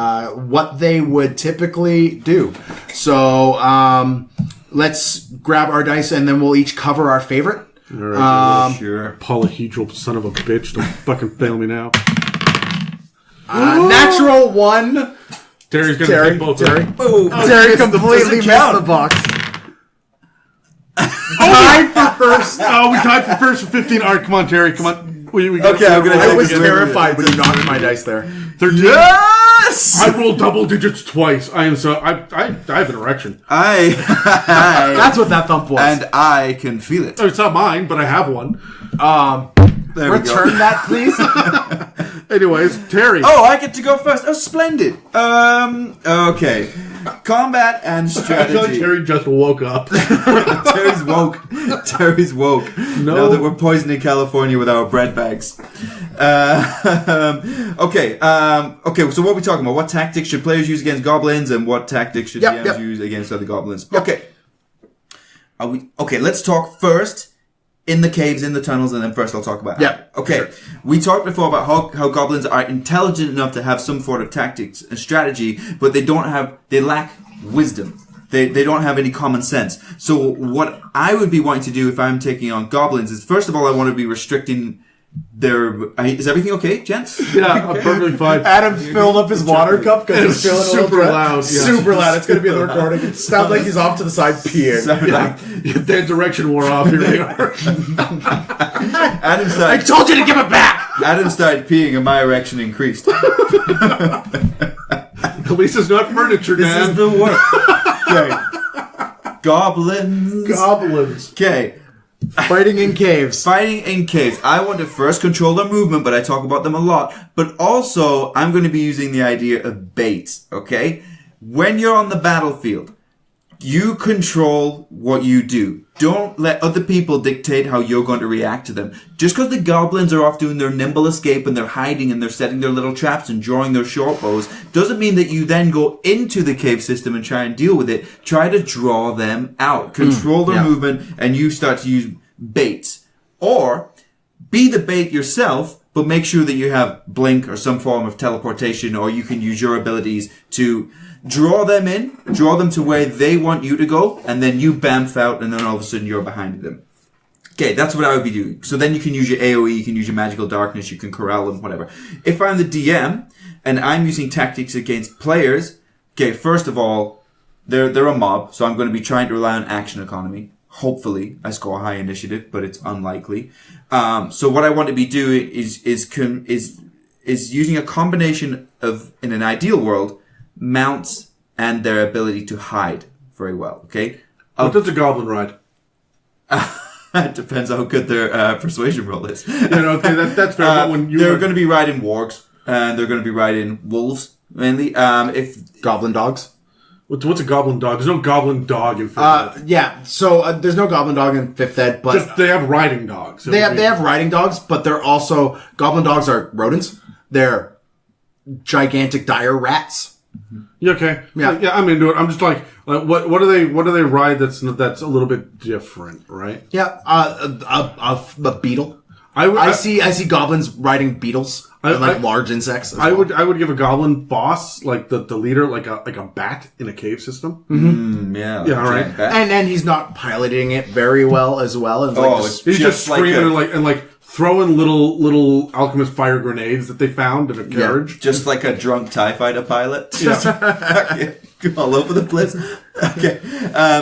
what they would typically do. So, let's grab our dice and then we'll each cover our favorite. All right, sure. Polyhedral son of a bitch. Don't fucking fail me now. Natural 1. Terry's gonna take both. Terry completely missed the box. Tied for first. Oh, we tied for first for 15. All right, come on, Terry. Come on. I was terrified when you knocked my dice there. 13. Yes! I rolled double digits twice. I am so. I have an erection. That's what that thump was. And I can feel it. Oh, it's not mine, but I have one. Return that, please. Anyways, Terry. Oh, I get to go first. Oh, splendid. Okay. Combat and strategy. I feel like Terry just woke up. Terry's woke. No. Now that we're poisoning California with our bread bags. Okay. So what are we talking about? What tactics should players use against goblins, and what tactics should DMs use against other goblins? Yep. Okay. Let's talk first in the caves, in the tunnels, and then first I'll talk about Okay. Sure. We talked before about how goblins are intelligent enough to have some sort of tactics and strategy, but they lack wisdom. They don't have any common sense. So what I would be wanting to do if I'm taking on goblins is, first of all, I want to be restricting is everything okay, gents? Yeah, I'm perfectly fine. Adam's filled up his water cup because he's feeling super loud. Yeah. Super loud. It's going to be in the recording. It sounds like he's off to the side peeing. Their direction wore off. Here they are. I told you to give it back! Adam started peeing and my erection increased. At least it's not furniture, Dan. This is the work. Okay. Goblins. Okay. Fighting in caves. I want to first control their movement, but I talk about them a lot. But also, I'm going to be using the idea of bait, okay? When you're on the battlefield, you control what you do. Don't let other people dictate how you're going to react to them. Just because the goblins are off doing their nimble escape and they're hiding and they're setting their little traps and drawing their short bows, doesn't mean that you then go into the cave system and try and deal with it. Try to draw them out. Control their movement, and you start to use baits. Or be the bait yourself, but make sure that you have blink or some form of teleportation, or you can use your abilities to draw them to where they want you to go, and then you bamf out, and then all of a sudden you're behind them. Okay, that's what I would be doing. So then you can use your AoE, you can use your magical darkness, you can corral them, whatever. If I'm the DM, and I'm using tactics against players, okay, first of all, they're a mob, so I'm going to be trying to rely on action economy. Hopefully, I score high initiative, but it's unlikely. So what I want to be doing is using a combination of, in an ideal world, mounts and their ability to hide very well. Okay. What does a goblin ride? It depends how good their persuasion roll is. Okay, that's fair. They're going to be riding wargs, and they're going to be riding wolves mainly. If Goblin Dogs. What's a goblin dog? There's no goblin dog in 5th ed. Yeah, so there's no Goblin Dog in 5th ed, but Just, they have riding dogs. they have riding dogs, but they're also Goblin Dogs are rodents. They're gigantic dire rats. Yeah, okay. Yeah. I'm into it. I'm just like what do they ride that's a little bit different, right? Yeah, a beetle. I see goblins riding beetles and large insects. As well. I would give a goblin boss like the leader like a bat in a cave system. yeah, right. And he's not piloting it very well as well. And He's just screaming and throwing little alchemist fire grenades that they found in a carriage. Just like a drunk TIE fighter pilot. Yeah. All over the place. Okay.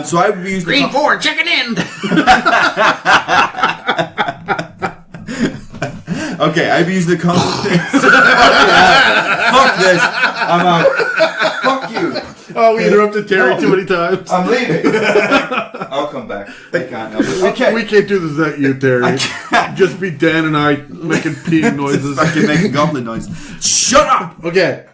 So I would use Green 4, checking in. Okay, I've used the combination. Fuck this. I'm out. Fuck you. Oh, we interrupted Terry too many times. I'm leaving. I'll come back. I can't help it. Okay. We can't do this without you, Terry. Just be Dan and I making peeing noises. Fucking making goblin noise. Shut up! Okay.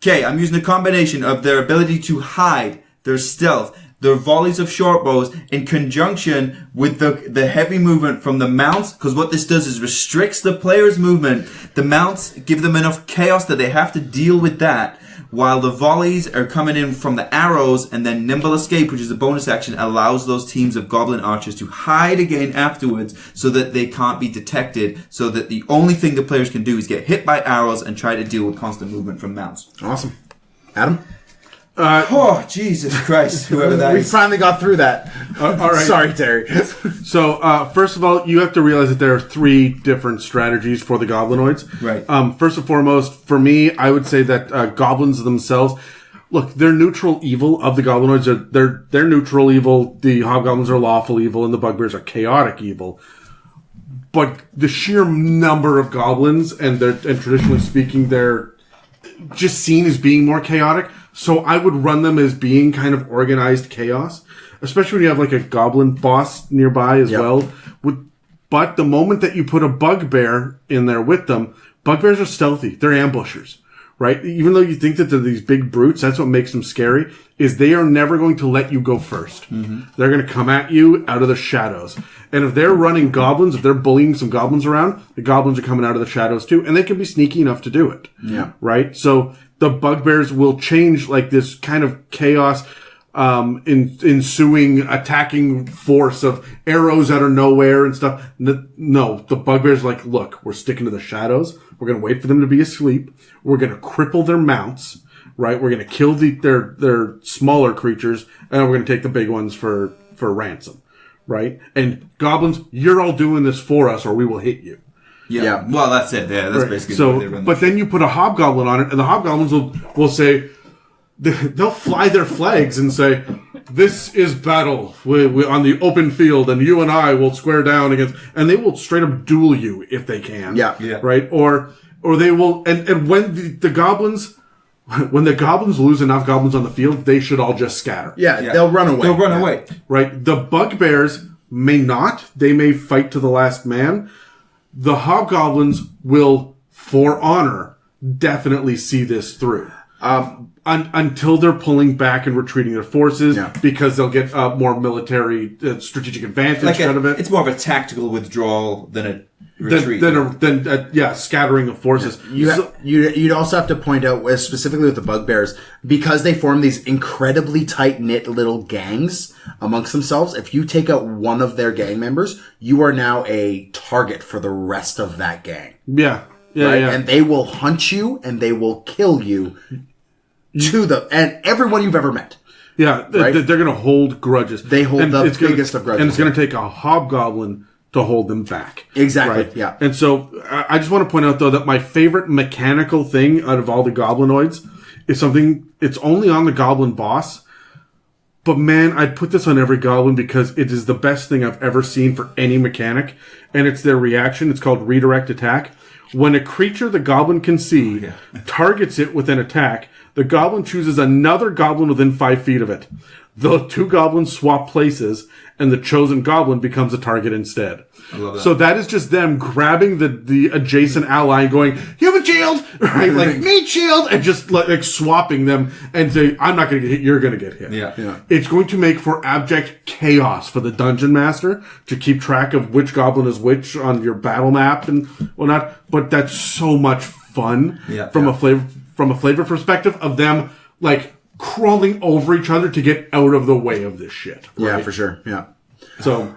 Okay, I'm using a combination of their ability to hide, their stealth, their volleys of short bows in conjunction with the heavy movement from the mounts, because what this does is restricts the player's movement. The mounts give them enough chaos that they have to deal with that, while the volleys are coming in from the arrows, and then Nimble Escape, which is a bonus action, allows those teams of goblin archers to hide again afterwards so that they can't be detected, so that the only thing the players can do is get hit by arrows and try to deal with constant movement from mounts. Awesome. Adam? Oh, Jesus Christ, whoever that we is. finally got through that. All right. Sorry, Terry. So, first of all, you have to realize that there are 3 different strategies for the Goblinoids. Right. First and foremost, for me, I would say that goblins themselves, look, they're neutral evil of the Goblinoids. They're neutral evil. The Hobgoblins are lawful evil, and the Bugbears are chaotic evil. But the sheer number of goblins, and traditionally speaking, they're just seen as being more chaotic. So I would run them as being kind of organized chaos, especially when you have like a goblin boss nearby as well. But the moment that you put a bugbear in there with them, bugbears are stealthy. They're ambushers, right? Even though you think that they're these big brutes, that's what makes them scary, is they are never going to let you go first. Mm-hmm. They're going to come at you out of the shadows. And if they're running goblins, if they're bullying some goblins around, the goblins are coming out of the shadows too. And they can be sneaky enough to do it. Yeah. Right? So the bugbears will change like this kind of chaos, ensuing attacking force of arrows out of nowhere and stuff. No, the bugbears are like, look, we're sticking to the shadows. We're going to wait for them to be asleep. We're going to cripple their mounts, right? We're going to kill their smaller creatures, and we're going to take the big ones for ransom, right? And goblins, you're all doing this for us, or we will hit you. Yeah. Well, that's it. Yeah, that's basically the way they run. But then you put a hobgoblin on it, and the hobgoblins will say, they'll fly their flags and say, "This is battle. We on the open field, and you and I will square down against." And they will straight up duel you if they can. Yeah. Right. Or they will. And when the goblins lose enough goblins on the field, they should all just scatter. Yeah. They'll run away. They'll run away. Right. The bugbears may not. They may fight to the last man. The hobgoblins will, for honor, definitely see this through. Until they're pulling back and retreating their forces, because they'll get more military strategic advantage out of it. It's more of a tactical withdrawal than a retreat. Than scattering of forces. You'd also have to point out, specifically with the bugbears, because they form these incredibly tight-knit little gangs amongst themselves, if you take out one of their gang members, you are now a target for the rest of that gang. Yeah. And they will hunt you, and they will kill you and everyone you've ever met. Yeah, right? They're going to hold grudges. They hold the biggest of grudges. And it's going to take a hobgoblin to hold them back. Exactly, right? yeah. And so I just want to point out, though, that my favorite mechanical thing out of all the Goblinoids is something, it's only on the Goblin boss, but man, I'd put this on every Goblin because it is the best thing I've ever seen for any mechanic, and it's their reaction. It's called redirect attack. When a creature the Goblin can see targets it with an attack, the Goblin chooses another Goblin within 5 feet of it. The 2 Goblins swap places, and the chosen Goblin becomes a target instead. I love that. So that is just them grabbing the adjacent ally and going, human shield! Right? Like, meat shield! And just like swapping them and say, I'm not going to get hit, you're going to get hit. Yeah. It's going to make for abject chaos for the Dungeon Master to keep track of which Goblin is which on your battle map and whatnot. But that's so much fun from a flavor perspective of them, like, crawling over each other to get out of the way of this shit. Right? Yeah, for sure. Yeah. So,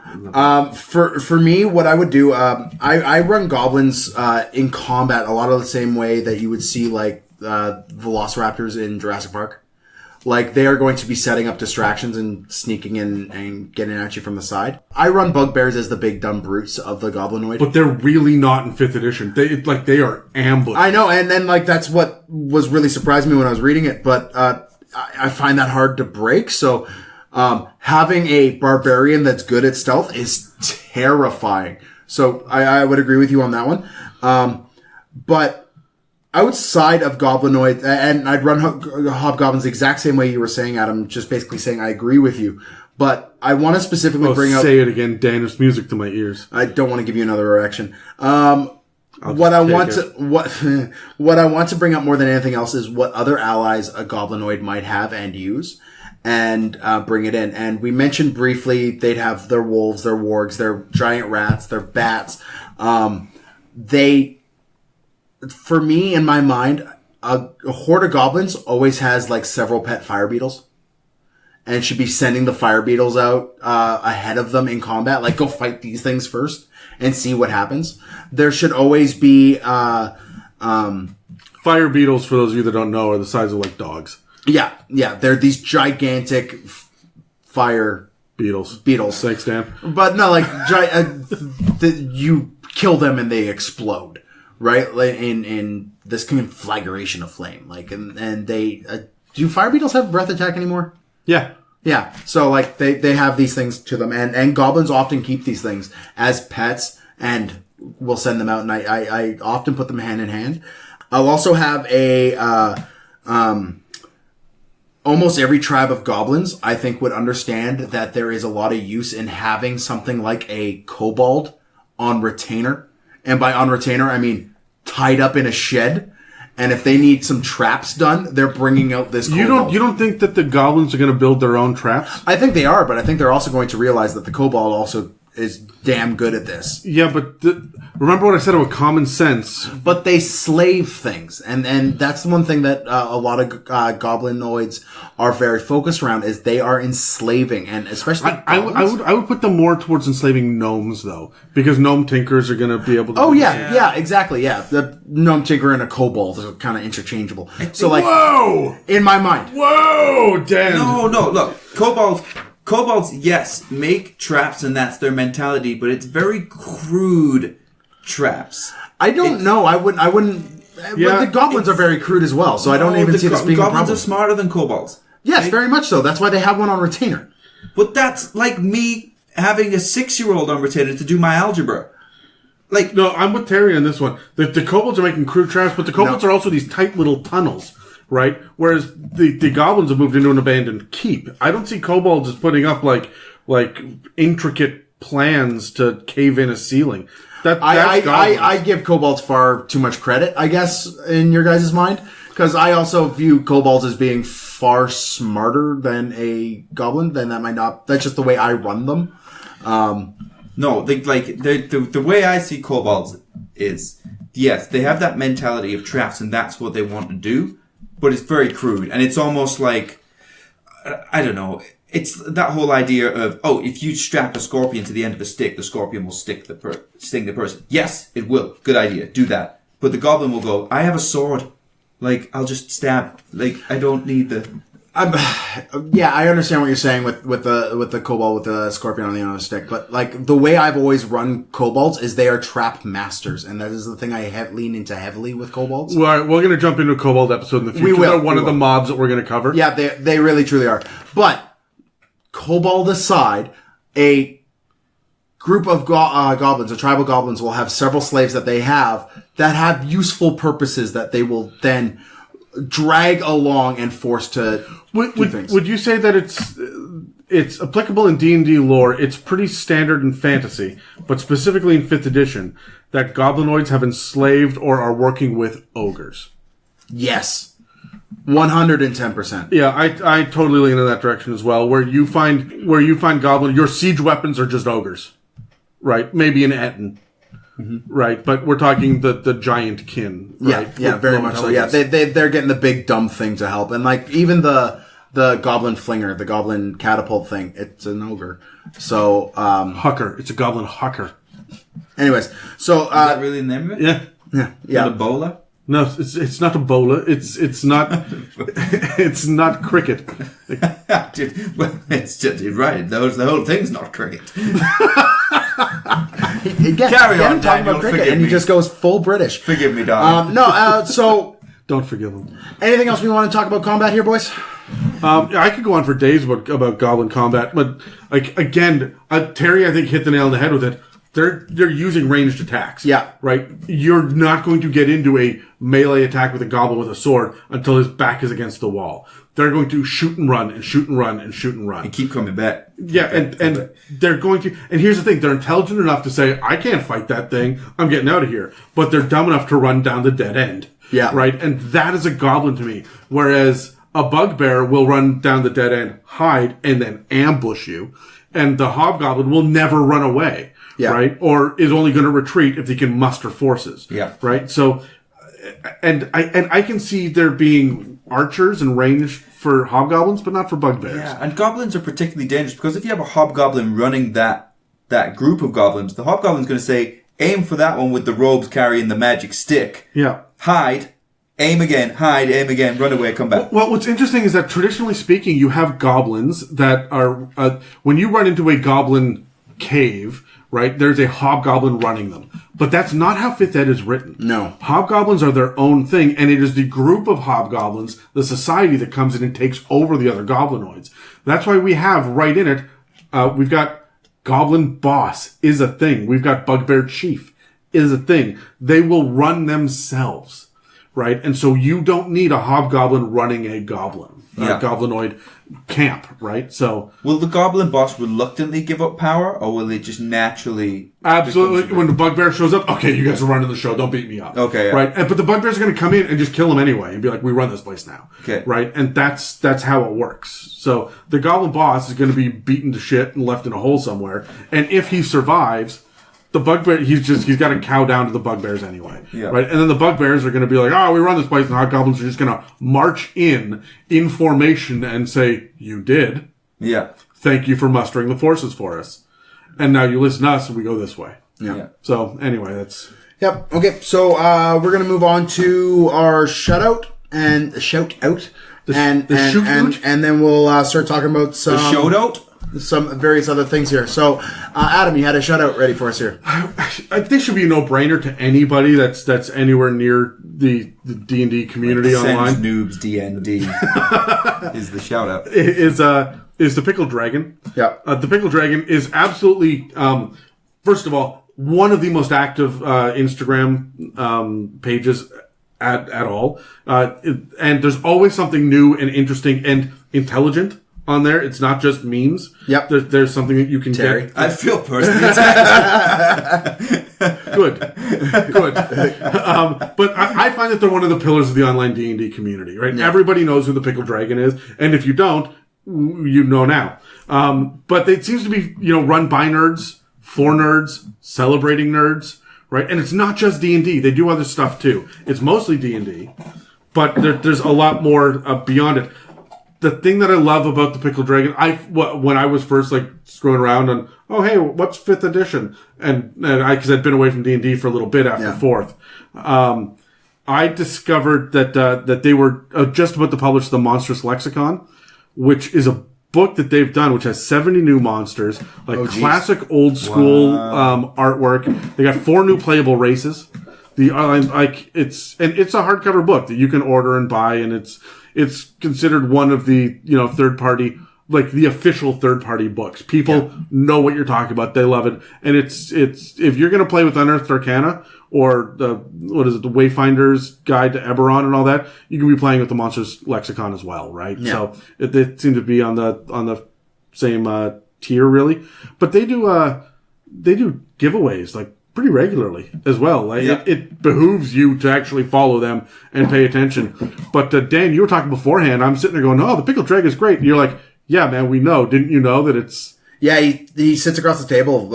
for me, what I would do, I run goblins in combat a lot of the same way that you would see like velociraptors in Jurassic Park. Like, they are going to be setting up distractions and sneaking in and getting at you from the side. I run Bugbears as the big dumb brutes of the Goblinoid. but they're really not in 5th edition. They are ambushed. I know, and then like that's what was really surprising me when I was reading it, but I find that hard to break, so having a barbarian that's good at stealth is terrifying. So I would agree with you on that one. But outside of Goblinoid, and I'd run Hobgoblins the exact same way you were saying, Adam, just basically saying I agree with you. But I want to specifically bring up... Say it again, Dan. There's music to my ears. I don't want to give you another erection. What I want to bring up more than anything else is what other allies a Goblinoid might have and use, and bring it in. And we mentioned briefly they'd have their wolves, their wargs, their giant rats, their bats. For me, in my mind, a horde of goblins always has like several pet fire beetles, and should be sending the fire beetles out ahead of them in combat. Like, go fight these things first and see what happens. There should always be fire beetles, for those of you that don't know, are the size of like dogs. Yeah. They're these gigantic fire beetles. Thanks, Dan. But no, like you kill them and they explode, right? In this conflagration of flame. Like, and they do fire beetles have breath attack anymore? Yeah. So like they have these things to them, and goblins often keep these things as pets and will send them out, and I often put them hand in hand. I'll also have almost every tribe of goblins, I think, would understand that there is a lot of use in having something like a kobold on retainer. And by on retainer, I mean tied up in a shed. And if they need some traps done, they're bringing out this kobold. You don't think that the goblins are going to build their own traps? I think they are, but I think they're also going to realize that the kobold also is damn good at this. Yeah, but remember what I said about common sense. But they slave things, and that's the one thing that a lot of goblinoids are very focused around, is they are enslaving, and especially I would put them more towards enslaving gnomes, though, because gnome tinkers are going to be able to... Oh, yeah, exactly, yeah. The gnome tinker and a kobold are kind of interchangeable. So, like... Whoa! In my mind. Whoa, Dan! No, look, kobolds, yes, make traps, and that's their mentality, but it's very crude traps. I don't know. I wouldn't. Yeah, the goblins are very crude as well, so I don't even see this being a problem. Goblins are smarter than kobolds. Yes, very much so. That's why they have one on retainer. But that's like me having a 6-year-old on retainer to do my algebra. Like, no, I'm with Terry on this one. The kobolds are making crude traps, but the kobolds are also these tight little tunnels. Right? Whereas the goblins have moved into an abandoned keep. I don't see kobolds as putting up like intricate plans to cave in a ceiling. I give kobolds far too much credit, I guess, in your guys' mind. Because I also view kobolds as being far smarter than a goblin. Then that might not... That's just the way I run them. No, the way I see kobolds is, yes, they have that mentality of traps, and that's what they want to do. But it's very crude, and it's almost like, I don't know, it's that whole idea of, if you strap a scorpion to the end of a stick, the scorpion will sting the person. Yes, it will. Good idea. Do that. But the goblin will go, I have a sword. Like, I'll just stab. Like, I don't need the... Yeah, I understand what you're saying with the kobold with the scorpion on the end of the stick, but like the way I've always run kobolds is they are trap masters, and that is the thing I lean into heavily with kobolds. Well, all right, we're going to jump into a kobold episode in the future. We will. They're one of the mobs that we're going to cover. Yeah, they really truly are. But kobold aside, a group of goblins, or tribal goblins, will have several slaves that they have useful purposes that they will then drag along and force to do things. Would you say that it's applicable in D&D lore? It's pretty standard in fantasy, but specifically in 5th edition, that goblinoids have enslaved or are working with ogres. Yes. 110%. Yeah, I totally lean in that direction as well. Where you find goblin, your siege weapons are just ogres, right? Maybe an Etten. Mm-hmm. Right, but we're talking the giant kin, right? Yeah, very much so. Yeah, they're getting the big dumb thing to help, and like even the goblin flinger, the goblin catapult thing, it's an ogre. So hucker, it's a goblin hucker. Anyways, so is that really the name of it? Yeah. Not Ebola? No, it's not Ebola. It's not it's not cricket. Dude, well, it's just right. The whole thing's not cricket. Carry on, talking about cricket, and he just goes full British. Forgive me, darling. So don't forgive him. Anything else we want to talk about combat here, boys? I could go on for days about goblin combat, but like again, Terry I think hit the nail on the head with it. They're using ranged attacks. Yeah. Right? You're not going to get into a melee attack with a goblin with a sword until his back is against the wall. They're going to shoot and run and shoot and run and shoot and run. And keep coming back. Yeah, and they're going to... And here's the thing. They're intelligent enough to say, I can't fight that thing. I'm getting out of here. But they're dumb enough to run down the dead end. Yeah. Right? And that is a goblin to me. Whereas a bugbear will run down the dead end, hide, and then ambush you. And the hobgoblin will never run away. Yeah. Right? Or is only going to retreat if he can muster forces. Yeah. Right? So, and I can see there being archers and range for hobgoblins, but not for bugbears. Yeah, and goblins are particularly dangerous because if you have a hobgoblin running that group of goblins, the hobgoblin's going to say, aim for that one with the robes carrying the magic stick. Yeah. Hide. Aim again, hide, aim again, run away, come back. Well, what's interesting is that traditionally speaking, you have goblins that are, when you run into a goblin cave, right, there's a hobgoblin running them. But that's not how 5th Ed is written. No. Hobgoblins are their own thing, and it is the group of hobgoblins, the society that comes in and takes over the other goblinoids. That's why we have right in it, we've got Goblin Boss is a thing. We've got Bugbear Chief is a thing. They will run themselves, right? And so you don't need a hobgoblin running a goblinoid camp, right? So will the goblin boss reluctantly give up power, or will they just naturally? Absolutely. When the bugbear shows up, okay, you guys are running the show. Don't beat me up. Okay, yeah. Right. But the bugbears are going to come in and just kill him anyway, and be like, "We run this place now." Okay. Right. And that's how it works. So the goblin boss is going to be beaten to shit and left in a hole somewhere. And if he survives, the bugbear, he's got to cow down to the bugbears anyway. Yeah. Right. And then the bugbears are going to be like, "Oh, we run this place," and the hobgoblins are just going to march in formation and say, "You did. Yeah. Thank you for mustering the forces for us. And now you listen to us and we go this way." Yeah. So anyway, that's... Yep. Okay. So, we're going to move on to our shout out. And then we'll start talking about some... The shout out? Some various other things here. So, Adam, you had a shout out ready for us here. This should be a no-brainer to anybody that's anywhere near the D&D community online. Noobs D&D is the shout out. Is the Pickle Dragon. Yeah. The Pickle Dragon is absolutely, first of all, one of the most active Instagram pages at all. And there's always something new and interesting and intelligent on there. It's not just memes. Yep. There's something that you can get. I feel personally attacked. Good. But I find that they're one of the pillars of the online D&D community, right? Yeah. Everybody knows who the Pickle Dragon is. And if you don't, you know now. But it seems to be, run by nerds, for nerds, celebrating nerds, right? And it's not just D&D. They do other stuff too. It's mostly D&D, but there's a lot more beyond it. The thing that I love about the Pickle Dragon, when I was first screwing around on, oh hey, what's 5th edition? And because I'd been away from D&D for a little bit after 4th, I discovered that they were just about to publish the Monstrous Lexicon, which is a book that they've done, which has 70 new monsters, classic old school artwork. They got 4 new playable races. It's a hardcover book that you can order and buy, and it's considered one of the third party, like the official third party books. People know what you're talking about. They love it, and it's if you're going to play with Unearthed Arcana or the Wayfinder's Guide to Eberron and all that, you can be playing with the Monsters Lexicon as well, right? Yeah. So it seems to be on the same tier really, but they do giveaways like pretty regularly as well. Like it behooves you to actually follow them and pay attention. But Dan, you were talking beforehand. I'm sitting there going, "Oh, the Pickle Dragon is great." And you're like, "Yeah, man, we know. Didn't you know that it's?" Yeah, he sits across the table,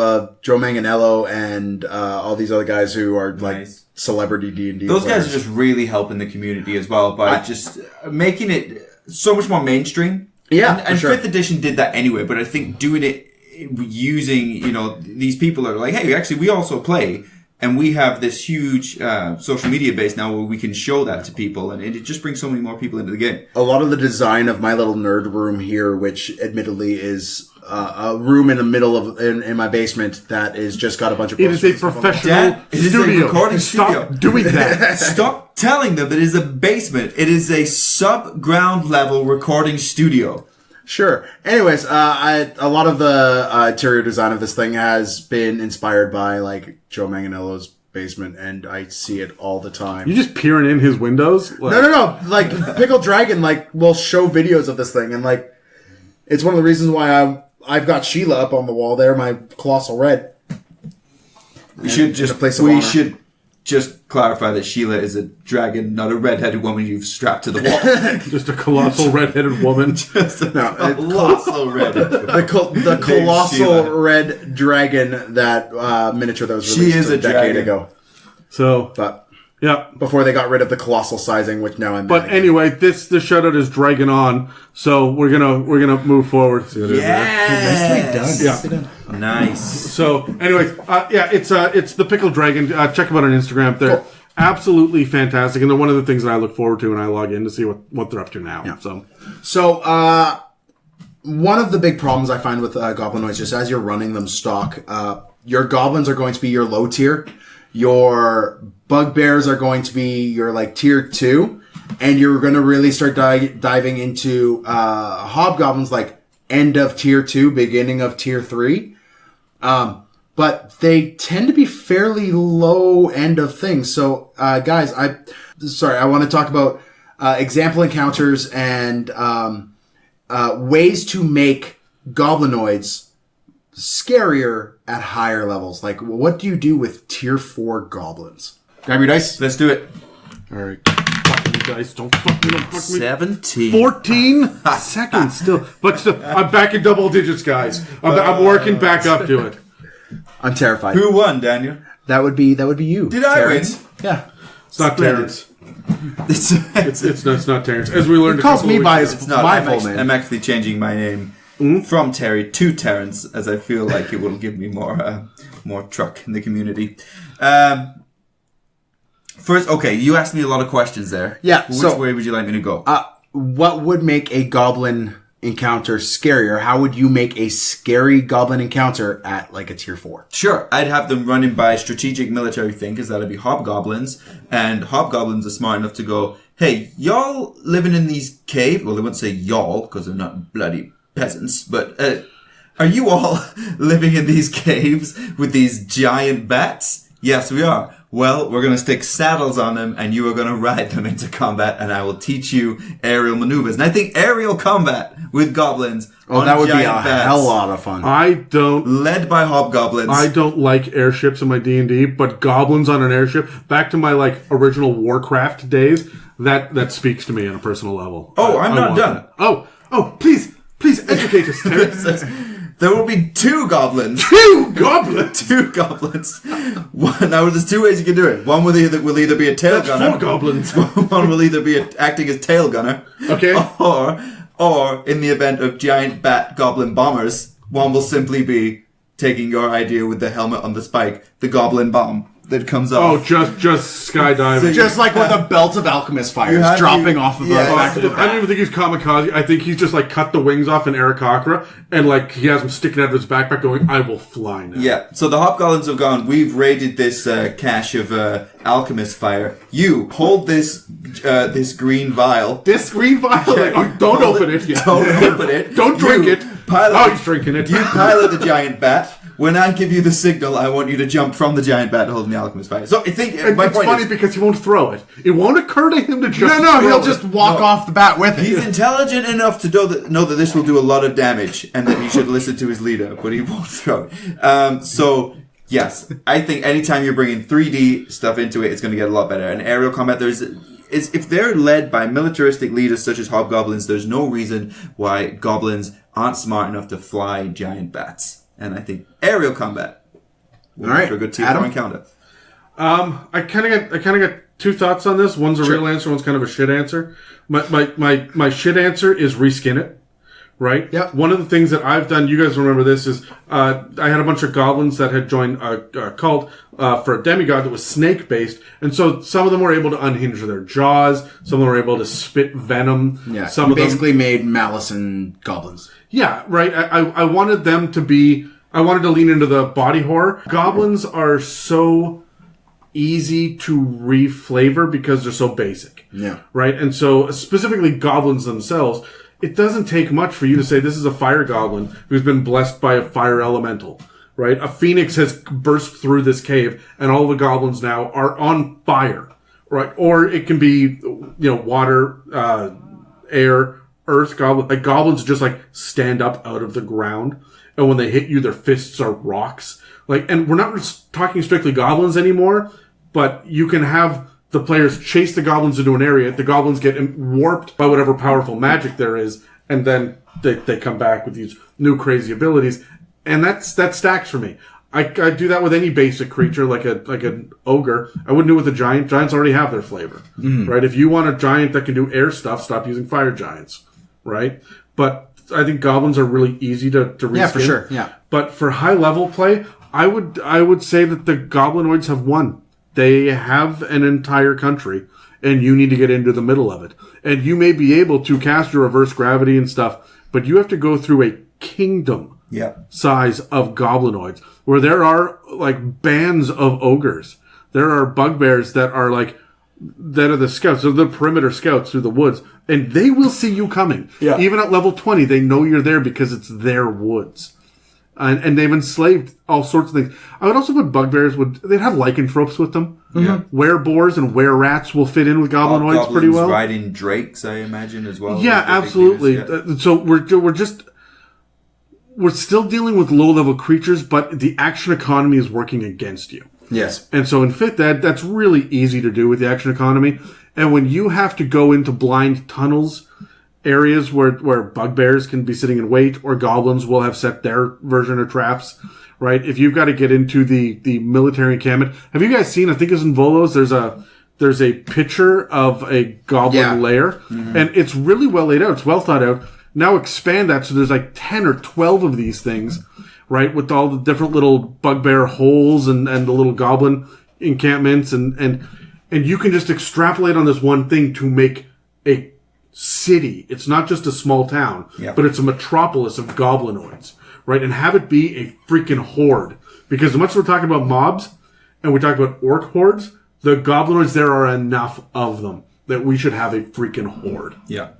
Joe Manganiello and all these other guys who are like celebrity D&D. Those guys are just really helping the community as well by just making it so much more mainstream. Yeah, and sure. 5th edition did that anyway, but I think doing it using, these people are like, hey, actually, we also play, and we have this huge social media base now where we can show that to people, and it just brings so many more people into the game. A lot of the design of my little nerd room here, which admittedly is a room in the middle of in my basement that is just got a bunch of. It is a professional studio. It is a recording studio. Stop doing that. Stop telling them that it is a basement. It is a sub-ground level recording studio. Sure. Anyways, a lot of the interior design of this thing has been inspired by like Joe Manganiello's basement, and I see it all the time. You just peering in his windows? No. Like Pickle Dragon, will show videos of this thing, and it's one of the reasons why I've got Sheila up on the wall there, my Colossal Red. We should just clarify that Sheila is a dragon, not a red-headed woman you've strapped to the wall. Just a colossal red-headed woman. Colossal red. The colossal red dragon that miniature that was released a decade ago. So, before they got rid of the colossal sizing, which now I'm. But anyway, this shutout is dragging on, so we're gonna move forward. Nicely done. Nice. So, anyways, it's the Pickle Dragon. Check them out on Instagram. They're absolutely fantastic, and they're one of the things that I look forward to when I log in to see what they're up to now. Yeah. So, one of the big problems I find with Goblinoids, just as you're running them stock, your goblins are going to be your low tier. Your Bugbears are going to be your tier 2, and you're going to really start diving into Hobgoblins end of tier 2, beginning of tier 3. But they tend to be fairly low end of things. So, guys, I want to talk about example encounters and ways to make Goblinoids scarier at higher levels. What do you do with tier 4 goblins? Grab your dice. Let's do it. All right. Fucking dice. Don't fuck me. 17. 14 seconds still. But still, I'm back in double digits, guys. I'm working back up to it. I'm terrified. Who won, Daniel? That would be you. Did I win? Yeah. It's not Terrence. It's not Terrence. As we learned, he calls me by my full name. I'm actually changing my name from Terry to Terrence, as I feel like it will give me more truck in the community. First, okay, you asked me a lot of questions there. Yeah. Which way would you like me to go? What would make a goblin encounter scarier? How would you make a scary goblin encounter at a tier 4? Sure, I'd have them running by strategic military thinkers. That'd be hobgoblins, and hobgoblins are smart enough to go, hey, y'all living in these caves? Well, they wouldn't say y'all because they're not bloody peasants, but are you all living in these caves with these giant bats? Yes, we are. Well, we're going to stick saddles on them, and you are going to ride them into combat, and I will teach you aerial maneuvers. And I think aerial combat with goblins on that would be a bats, hell lot of fun. Led by hobgoblins. I don't like airships in my D&D, but goblins on an airship, back to my original Warcraft days, that speaks to me on a personal level. Oh, I'm not done. That. Oh, please educate us, Terrence. There will be 2 goblins. 2 goblins? 2 goblins. Now, there's 2 ways you can do it. One will either be a tail gunner. 4 goblins. One will either be acting as tail gunner. Okay. Or, in the event of giant bat goblin bombers, one will simply be taking your idea with the helmet on the spike, the goblin bomb. that comes off. Oh, just skydiving. So just like with a belt of alchemist fires dropping off of the back of the I don't even think he's kamikaze. I think he's just like cut the wings off an Aarakocra and like he has them sticking out of his backpack going, I will fly now. Yeah, so the Hobgoblins have gone, we've raided this cache of alchemist fire. You, hold this green vial. This green vial? Like, don't open it yet. Don't open it. Don't drink it. He's drinking it. You pilot the giant bat. When I give you the signal, I want you to jump from the giant bat holding the alchemist fire. So it's funny because he won't throw it. It won't occur to him to just he'll just walk off the bat with it. He's intelligent enough to know that this will do a lot of damage and that he should listen to his leader, but he won't throw it. So, yes, I think anytime you're bringing 3D stuff into it, it's going to get a lot better. And aerial combat, if they're led by militaristic leaders such as hobgoblins, there's no reason why goblins aren't smart enough to fly giant bats. And I think aerial combat will make for a good 2-hour encounter. I kind of got two thoughts on this. One's a real answer, one's kind of a shit answer. My shit answer is reskin it. Right? Yeah. One of the things that I've done, you guys remember this, is I had a bunch of goblins that had joined a cult for a demigod that was snake-based, and so some of them were able to unhinge their jaws, some of them were able to spit venom. Yeah, some of them basically made malice in goblins. Yeah, right. I wanted them to be... I wanted to lean into the body horror. Goblins are so easy to reflavor because they're so basic. Yeah. Right? And so, specifically goblins themselves, it doesn't take much for you to say this is a fire goblin who's been blessed by a fire elemental. Right? A phoenix has burst through this cave and all the goblins now are on fire. Right? Or it can be, water, air, earth goblin. Like goblins just like stand up out of the ground. And when they hit you, their fists are rocks. And we're not talking strictly goblins anymore, but you can have the players chase the goblins into an area. The goblins get warped by whatever powerful magic there is, and then they come back with these new crazy abilities. And that stacks for me. I do that with any basic creature, like an ogre. I wouldn't do it with a giant. Giants already have their flavor, right? If you want a giant that can do air stuff, stop using fire giants, right? But I think goblins are really easy to reskin. Yeah, for sure. Yeah. But for high level play, I would say that the Goblinoids have won. They have an entire country, and you need to get into the middle of it. And you may be able to cast your reverse gravity and stuff, but you have to go through a kingdom size of Goblinoids, where there are bands of ogres. There are bugbears that are the scouts. They're the perimeter scouts through the woods. And they will see you coming. Yeah. Even at level 20, they know you're there because it's their woods. And they've enslaved all sorts of things. I would also put bugbears they'd have lycanthropes with them. Mm-hmm. Were-boars and were-rats will fit in with goblinoids pretty well. Riding drakes, I imagine, as well. Yeah, absolutely. Yeah. So we're still dealing with low-level creatures, but the action economy is working against you. Yes. And so in Fit that's really easy to do with the action economy. And when you have to go into blind tunnels, areas where bugbears can be sitting in wait, or goblins will have set their version of traps, right? If you've got to get into the military encampment, have you guys seen, I think it's in Volos, there's a picture of a Goblin Lair, and it's really well laid out. It's well thought out. Now expand that so there's 10 or 12 of these things, right? With all the different little bugbear holes and the little goblin encampments and you can just extrapolate on this one thing to make a city. It's not just a small town, but it's a metropolis of goblinoids, right? And have it be a freaking horde. Because as much as we're talking about mobs and we talk about orc hordes, the goblinoids, there are enough of them that we should have a freaking horde. Yeah.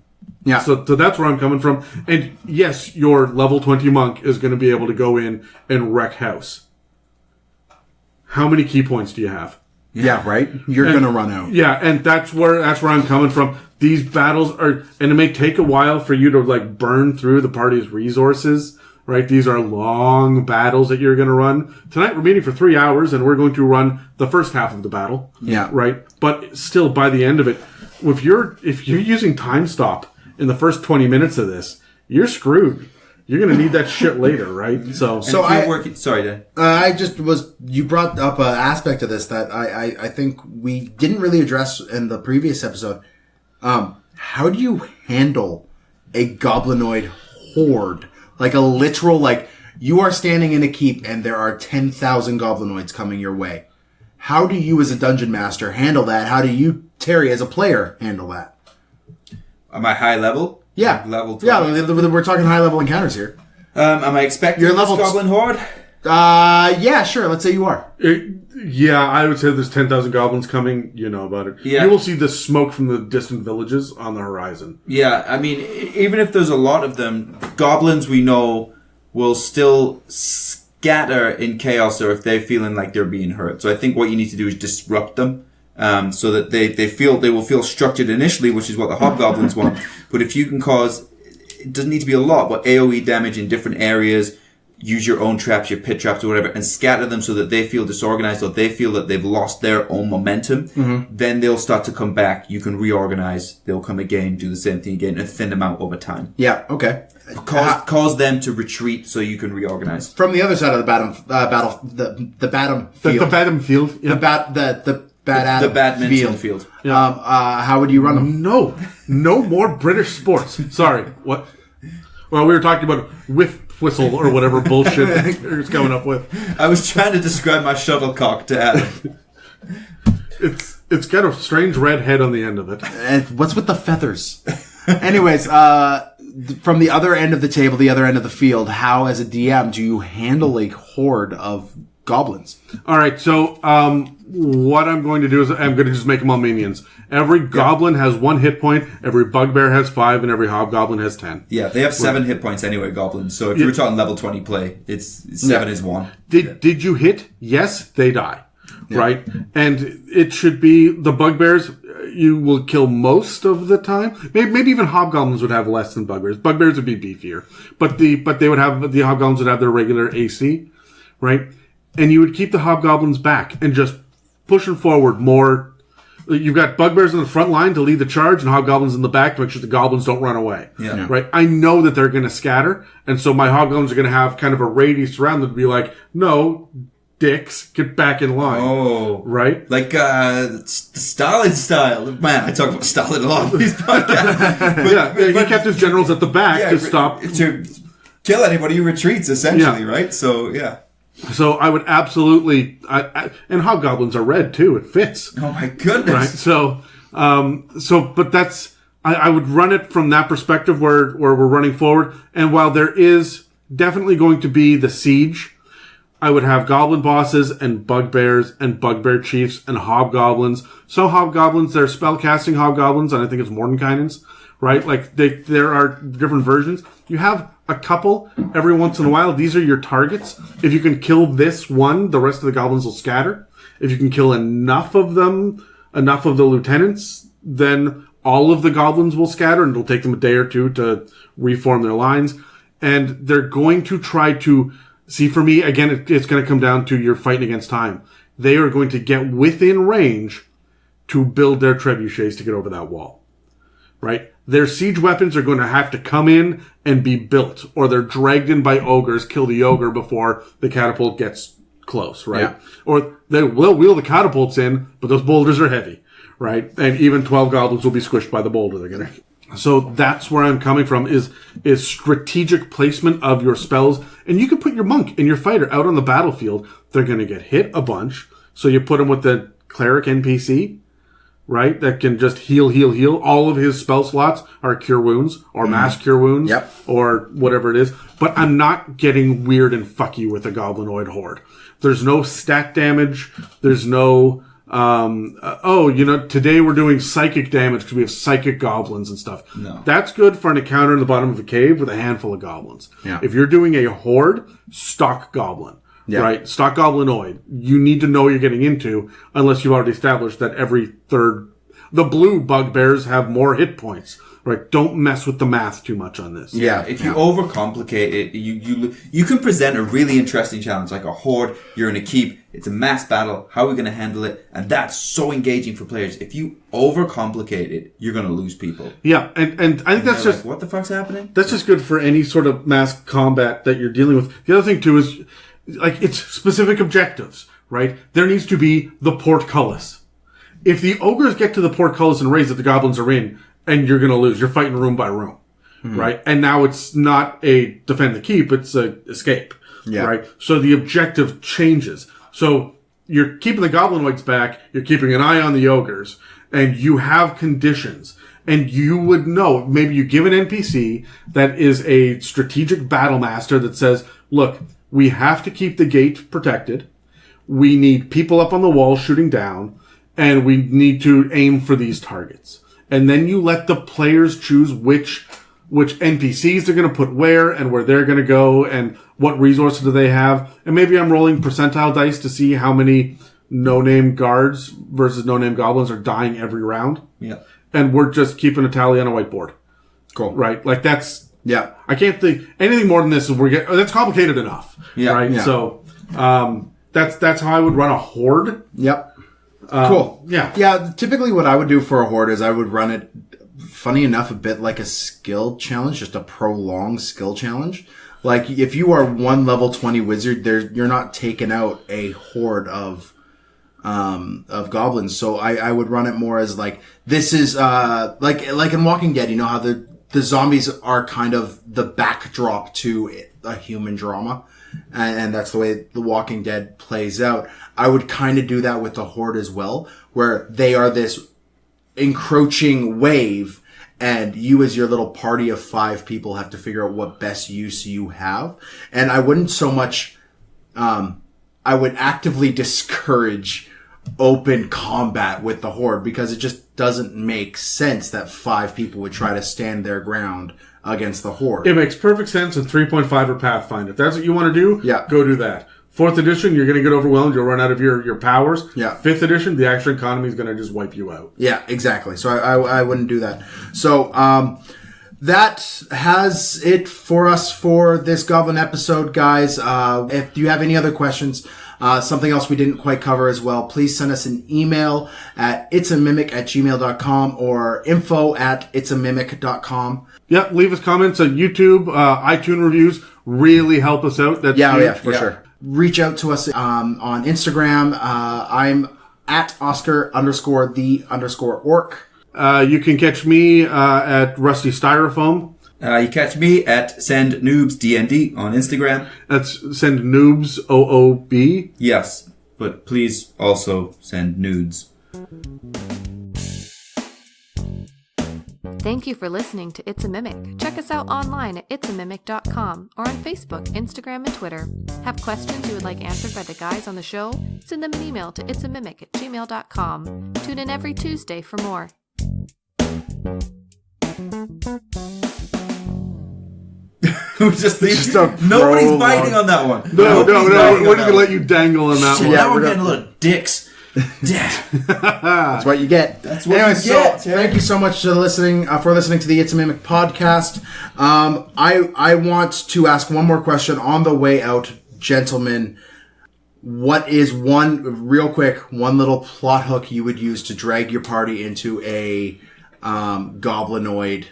Yeah. So that's where I'm coming from. And yes, your level 20 monk is going to be able to go in and wreck house. How many key points do you have? Yeah, right? You're going to run out. Yeah, and that's where I'm coming from. These battles and it may take a while for you to burn through the party's resources, right? These are long battles that you're going to run. Tonight we're meeting for 3 hours and we're going to run the first half of the battle. Yeah. Right? But still, by the end of it, if you're using time stop in the first 20 minutes of this, you're screwed. You're going to need that shit later, right? So sorry, Dan. You brought up an aspect of this that I think we didn't really address in the previous episode. How do you handle a goblinoid horde? A literal, you are standing in a keep and there are 10,000 goblinoids coming your way. How do you as a dungeon master handle that? How do you, Terry, as a player, handle that? Am I high level? Yeah. Like level 12? Yeah, we're talking high level encounters here. Am I expecting You're this level Goblin Horde? Yeah, sure. Let's say you are. Yeah, I would say there's 10,000 goblins coming. You know about it. Yeah. You will see the smoke from the distant villages on the horizon. Yeah, I mean, even if there's a lot of them, goblins we know will still scatter in chaos or if they're feeling like they're being hurt. So I think what you need to do is disrupt them. So that they will feel structured initially, which is what the hobgoblins want. But if you can cause, it doesn't need to be a lot, but AoE damage in different areas, use your own traps, your pit traps or whatever, and scatter them so that they feel disorganized or they feel that they've lost their own momentum, then they'll start to come back. You can reorganize. They'll come again, do the same thing again, and thin them out over time. Yeah, okay. Cause them to retreat so you can reorganize. From the other side of the the battlefield. The battlefield. Yeah. The badminton field. Yeah. How would you run them? No more British sports. Sorry. What? Well, we were talking about whistle or whatever bullshit it's coming up with. I was trying to describe my shuttlecock to Adam. It's got a strange red head on the end of it. And what's with the feathers? Anyways, from the other end of the table, the other end of the field, how as a DM do you handle a horde of goblins? All right, so what I'm going to do is I'm going to just make them all minions. Every goblin has 1 hit point, every bugbear has 5, and every hobgoblin has 10. Yeah, they have 7 hit points anyway, goblins. So if you were talking level 20 play, it's 7 is 1. Did you hit? Yes, they die. Yeah. Right? And it should be the bugbears you will kill most of the time. Maybe even hobgoblins would have less than bugbears. Bugbears would be beefier. But they would have, the hobgoblins would have their regular AC. Right? And you would keep the hobgoblins back and just pushing forward more. You've got bugbears in the front line to lead the charge and hobgoblins in the back to make sure the goblins don't run away. Yeah. Right? I know that they're going to scatter. And so my hobgoblins are going to have kind of a radius around them to be like, no, dicks, get back in line. Oh. Right? Like, the Stalin style. Man, I talk about Stalin a lot on these podcasts. He kept his generals at the back to stop. To kill anybody who retreats, essentially, right? So, yeah. So I would absolutely, and hobgoblins are red too. It fits. Oh my goodness! Right. But that's I would run it from that perspective where we're running forward. And while there is definitely going to be the siege, I would have goblin bosses and bugbears and bugbear chiefs and hobgoblins. So hobgoblins, they're spellcasting hobgoblins, and I think it's Mordenkainen's, right? Like there are different versions. You have a couple every once in a while. These are your targets. If you can kill this one, the rest of the goblins will scatter. If you can kill enough of them, enough of the lieutenants, then all of the goblins will scatter, and it'll take them a day or two to reform their lines. And they're going to try to see, for me, again, it's going to come down to you're fighting against time. They are going to get within range to build their trebuchets to get over that wall. Right? Their siege weapons are going to have to come in and be built, or they're dragged in by ogres, kill the ogre before the catapult gets close, right? Yeah. Or they will wheel the catapults in, but those boulders are heavy, right? And even 12 goblins will be squished by the boulder they're going to. So that's where I'm coming from, is strategic placement of your spells. And you can put your monk and your fighter out on the battlefield. They're going to get hit a bunch. So you put them with the cleric NPC, right? That can just heal. All of his spell slots are cure wounds or mass cure wounds or whatever it is. But I'm not getting weird and fucky with a Goblinoid horde. There's no stat damage. There's no, today we're doing psychic damage because we have psychic goblins and stuff. No. That's good for an encounter in the bottom of a cave with a handful of goblins. Yeah. If you're doing a horde, stock goblin. Yeah. Right? Stock Goblinoid. You need to know what you're getting into, unless you've already established that every third... The blue bugbears have more hit points. Right? Don't mess with the math too much on this. Yeah, if you overcomplicate it, you can present a really interesting challenge, like a horde, you're in a keep, it's a mass battle, how are we going to handle it? And that's so engaging for players. If you overcomplicate it, you're going to lose people. Yeah, and I think that's just... Like, what the fuck's happening? That's just good for any sort of mass combat that you're dealing with. The other thing, too, is... Like, it's specific objectives, right? There needs to be the portcullis. If the ogres get to the portcullis and raise that the goblins are in, and you're gonna lose. You're fighting room by room, right? And now it's not a defend the keep, it's a escape, right? So the objective changes. So you're keeping the Goblinoids back, you're keeping an eye on the ogres, and you have conditions. And you would know, maybe you give an NPC that is a strategic battle master that says, look, we have to keep the gate protected. We need people up on the wall shooting down, and we need to aim for these targets. And then you let the players choose which NPCs they're going to put where and where they're going to go and what resources do they have. And maybe I'm rolling percentile dice to see how many no-name guards versus no-name goblins are dying every round. Yeah. And we're just keeping a tally on a whiteboard. Cool. Right? Like that's... Yeah. I can't think anything more than this. That's complicated enough. Yeah. Right? Yeah. So, that's how I would run a horde. Yep. Cool. Yeah. Yeah, typically what I would do for a horde is I would run it, funny enough, a bit like a skill challenge, just a prolonged skill challenge. Like, if you are one level 20 wizard, you're not taking out a horde of goblins. So I would run it more as like, this is, like in Walking Dead, you know how the zombies are kind of the backdrop to a human drama. And that's the way The Walking Dead plays out. I would kind of do that with the horde as well, where they are this encroaching wave, and you as your little party of 5 people have to figure out what best use you have. And I wouldn't so much, I would actively discourage open combat with the horde, because it just doesn't make sense that 5 people would try to stand their ground against the horde. It makes perfect sense in 3.5 or Pathfinder. If that's what you want to do, Yeah. go do that. 4th edition, you're going to get overwhelmed. You'll run out of your powers. Yeah. 5th edition, the action economy is going to just wipe you out. Yeah, exactly. So I wouldn't do that. So, that has it for us for this Goblin episode, guys. If you have any other questions, something else we didn't quite cover as well, please send us an email at itsamimic@gmail.com or info@itsamimic.com. Yeah, leave us comments on YouTube, iTunes reviews really help us out. That's huge. Yeah, for sure. Reach out to us on Instagram. I'm at Oscar_the_orc. You can catch me at Rusty Styrofoam. You catch me at SendNoobsDND on Instagram. That's Send Noobs, OOB. Yes, but please also send nudes. Thank you for listening to It's a Mimic. Check us out online at itsamimic.com or on Facebook, Instagram, and Twitter. Have questions you would like answered by the guys on the show? Send them an email to itsamimic@gmail.com. Tune in every Tuesday for more. Nobody's biting on that one. No, we're going to let you dangle on that Shit, one. now we're getting little dicks. That's what you get. That's what you get. Thank you so much for listening to the It's a Mimic podcast. I want to ask one more question on the way out, gentlemen. What is one little plot hook you would use to drag your party into a Goblinoid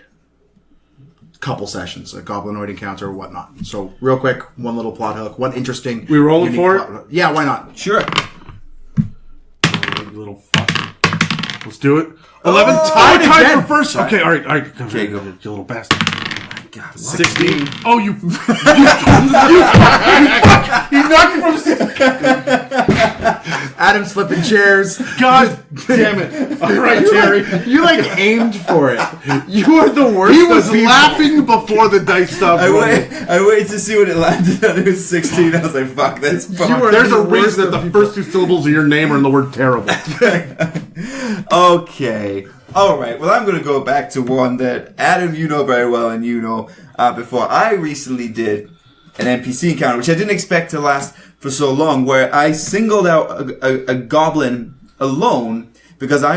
couple sessions, a Goblinoid encounter or whatnot? So real quick, one little plot hook, one interesting. We rolling for it? Yeah, why not? Sure. Little fuck. Let's do it. 11 time for first. Okay, all right. Okay, go. You little bastard. God, 16. Oh, you knocked it from 16. Adam slipping chairs. God damn it. All right, Terry. You aimed for it. You are the worst. He was laughing before the dice stopped rolling. I waited to see what it landed on. It was 16. I was like, fuck this. There's a reason that the first 2 syllables of your name are in the word terrible. Okay. All right. Well, I'm going to go back to one that Adam, you know very well, and you know before. I recently did an NPC encounter, which I didn't expect to last for so long, where I singled out a goblin alone because I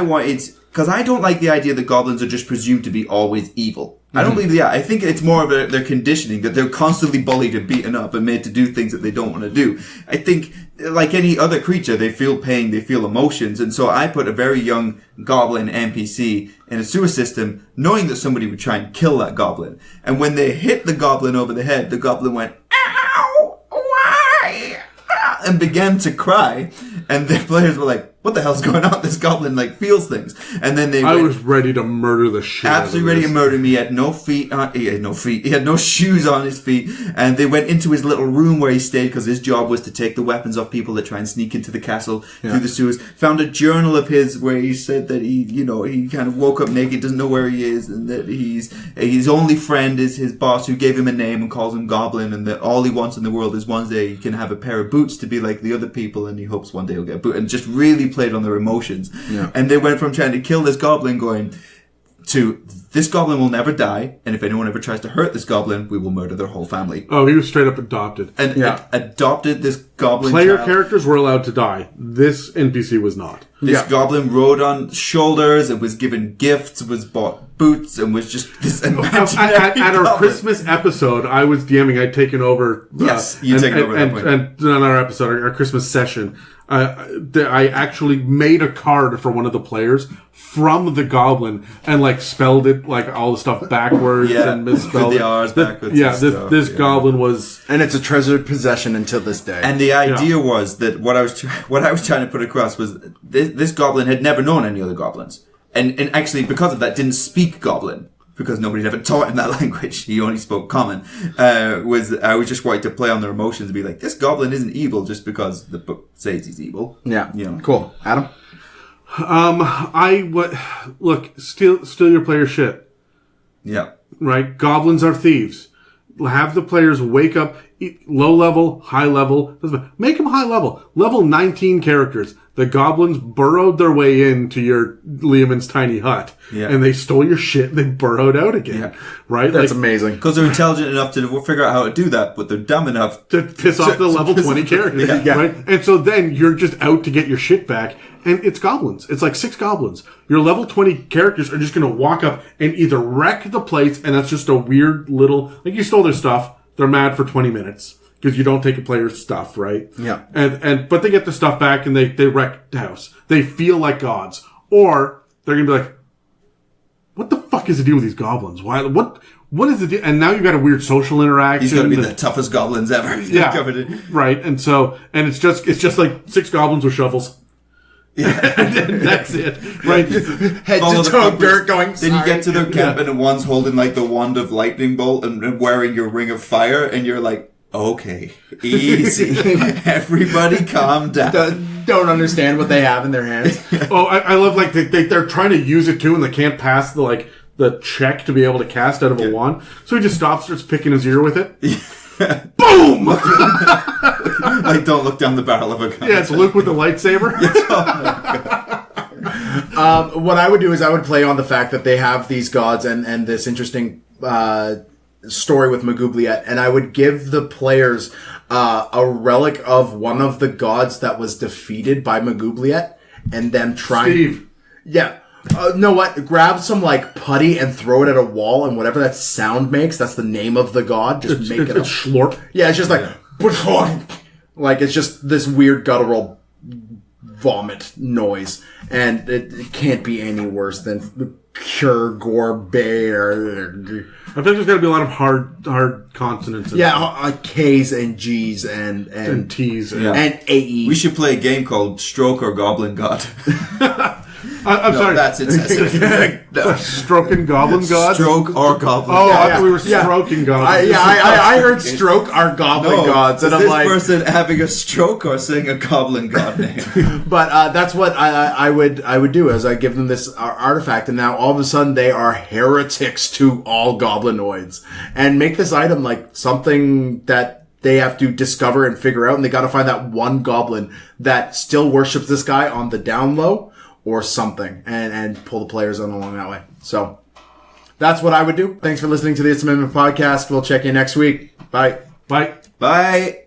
don't like the idea that goblins are just presumed to be always evil. I don't believe that. I think it's more of their conditioning, that they're constantly bullied and beaten up and made to do things that they don't want to do. I think, like any other creature, they feel pain, they feel emotions, and so I put a very young goblin NPC in a sewer system, knowing that somebody would try and kill that goblin. And when they hit the goblin over the head, the goblin went, "Ow! Why?" and began to cry. And the players were like, what the hell's going on? This goblin feels things. And then I was ready to murder the shit. Absolutely ready to murder him. He had no feet. He had no feet. He had no shoes on his feet. And they went into his little room where he stayed because his job was to take the weapons off people that try and sneak into the castle through the sewers. Found a journal of his where he said that he kind of woke up naked, doesn't know where he is, and that his only friend is his boss who gave him a name and calls him Goblin, and that all he wants in the world is one day he can have a pair of boots to be like the other people, and he hopes one day he'll get a boot. And just really played on their emotions. Yeah. And they went from trying to kill this goblin to this goblin will never die, and if anyone ever tries to hurt this goblin, we will murder their whole family. Oh, he was straight up adopted. And adopted this goblin Player child. characters were allowed to die. This NPC was not. This goblin rode on shoulders and was given gifts, was bought boots, and was just this imaginary at our Christmas episode, I was DMing. I'd taken over. Yes, you taken over that point. And on our episode, our Christmas session, I actually made a card for one of the players from the goblin and spelled it all the stuff backwards and misspelled the R's backwards. This goblin was, and it's a treasured possession until this day. And the idea was that what I was trying to put across was this goblin had never known any other goblins, and actually because of that didn't speak goblin. Because nobody had ever taught him that language. He only spoke common. I was just wanting to play on their emotions and be like, this goblin isn't evil just because the book says he's evil. Yeah. Cool. Adam? I would... Look, steal your player shit. Yeah. Right? Goblins are thieves. Have the players wake up, low level, high level. Make them high level. Level 19 characters. The goblins burrowed their way into your Liamon's tiny hut. Yeah. And they stole your shit and they burrowed out again. Yeah. Right? That's amazing. Because they're intelligent enough to figure out how to do that, but they're dumb enough to piss off the level 20 characters. Right? And so then you're just out to get your shit back. And it's goblins. It's 6 goblins. Your level 20 characters are just going to walk up and either wreck the place, and that's just a weird little... you stole their stuff. They're mad for 20 minutes. Because you don't take a player's stuff, right? Yeah. But they get the stuff back and they wreck the house. They feel like gods. Or they're going to be like, what the fuck is the deal with these goblins? Why? What is the deal? And now you've got a weird social interaction. He's going to be the toughest goblins ever. Yeah. Right. And it's just 6 goblins with shovels. Yeah. And that's it. Right. Head to toe dirt going. Then you get to their cabin and one's holding the wand of lightning bolt and wearing your ring of fire, and you're like, okay, easy. Everybody calm down. Don't understand what they have in their hands. Oh, I love they're trying to use it too, and they can't pass the check to be able to cast out of a wand. So he just starts picking his ear with it. Boom! Don't look down the barrel of a gun. Yeah, it's Luke with the lightsaber. What I would do is I would play on the fact that they have these gods and this interesting story with Magoobliet, and I would give the players a relic of one of the gods that was defeated by Magoobliet, and them trying... Steve. Yeah. Know what? Grab some putty and throw it at a wall, and whatever that sound makes, that's the name of the god. Just make it a slurp. Yeah, it's just it's just this weird guttural vomit noise, and it can't be any worse than pure gore bear. I think there's got to be a lot of hard consonants. K's and G's and T's and AE. We should play a game called Stroke or Goblin God. I'm sorry. That's excessive. No. Stroking Goblin God? Stroke or Goblin God. I thought we were stroking gods. I heard stroke our Goblin gods. And I'm like... Is this person having a stroke or saying a Goblin God name? But that's what I would do, is I give them this artifact, and now all of a sudden they are heretics to all Goblinoids. And make this item something that they have to discover and figure out, and they gotta find that one goblin that still worships this guy on the down low, or something, and pull the players on along that way. So, that's what I would do. Thanks for listening to the It's Amendment Podcast. We'll check you next week. Bye. Bye. Bye.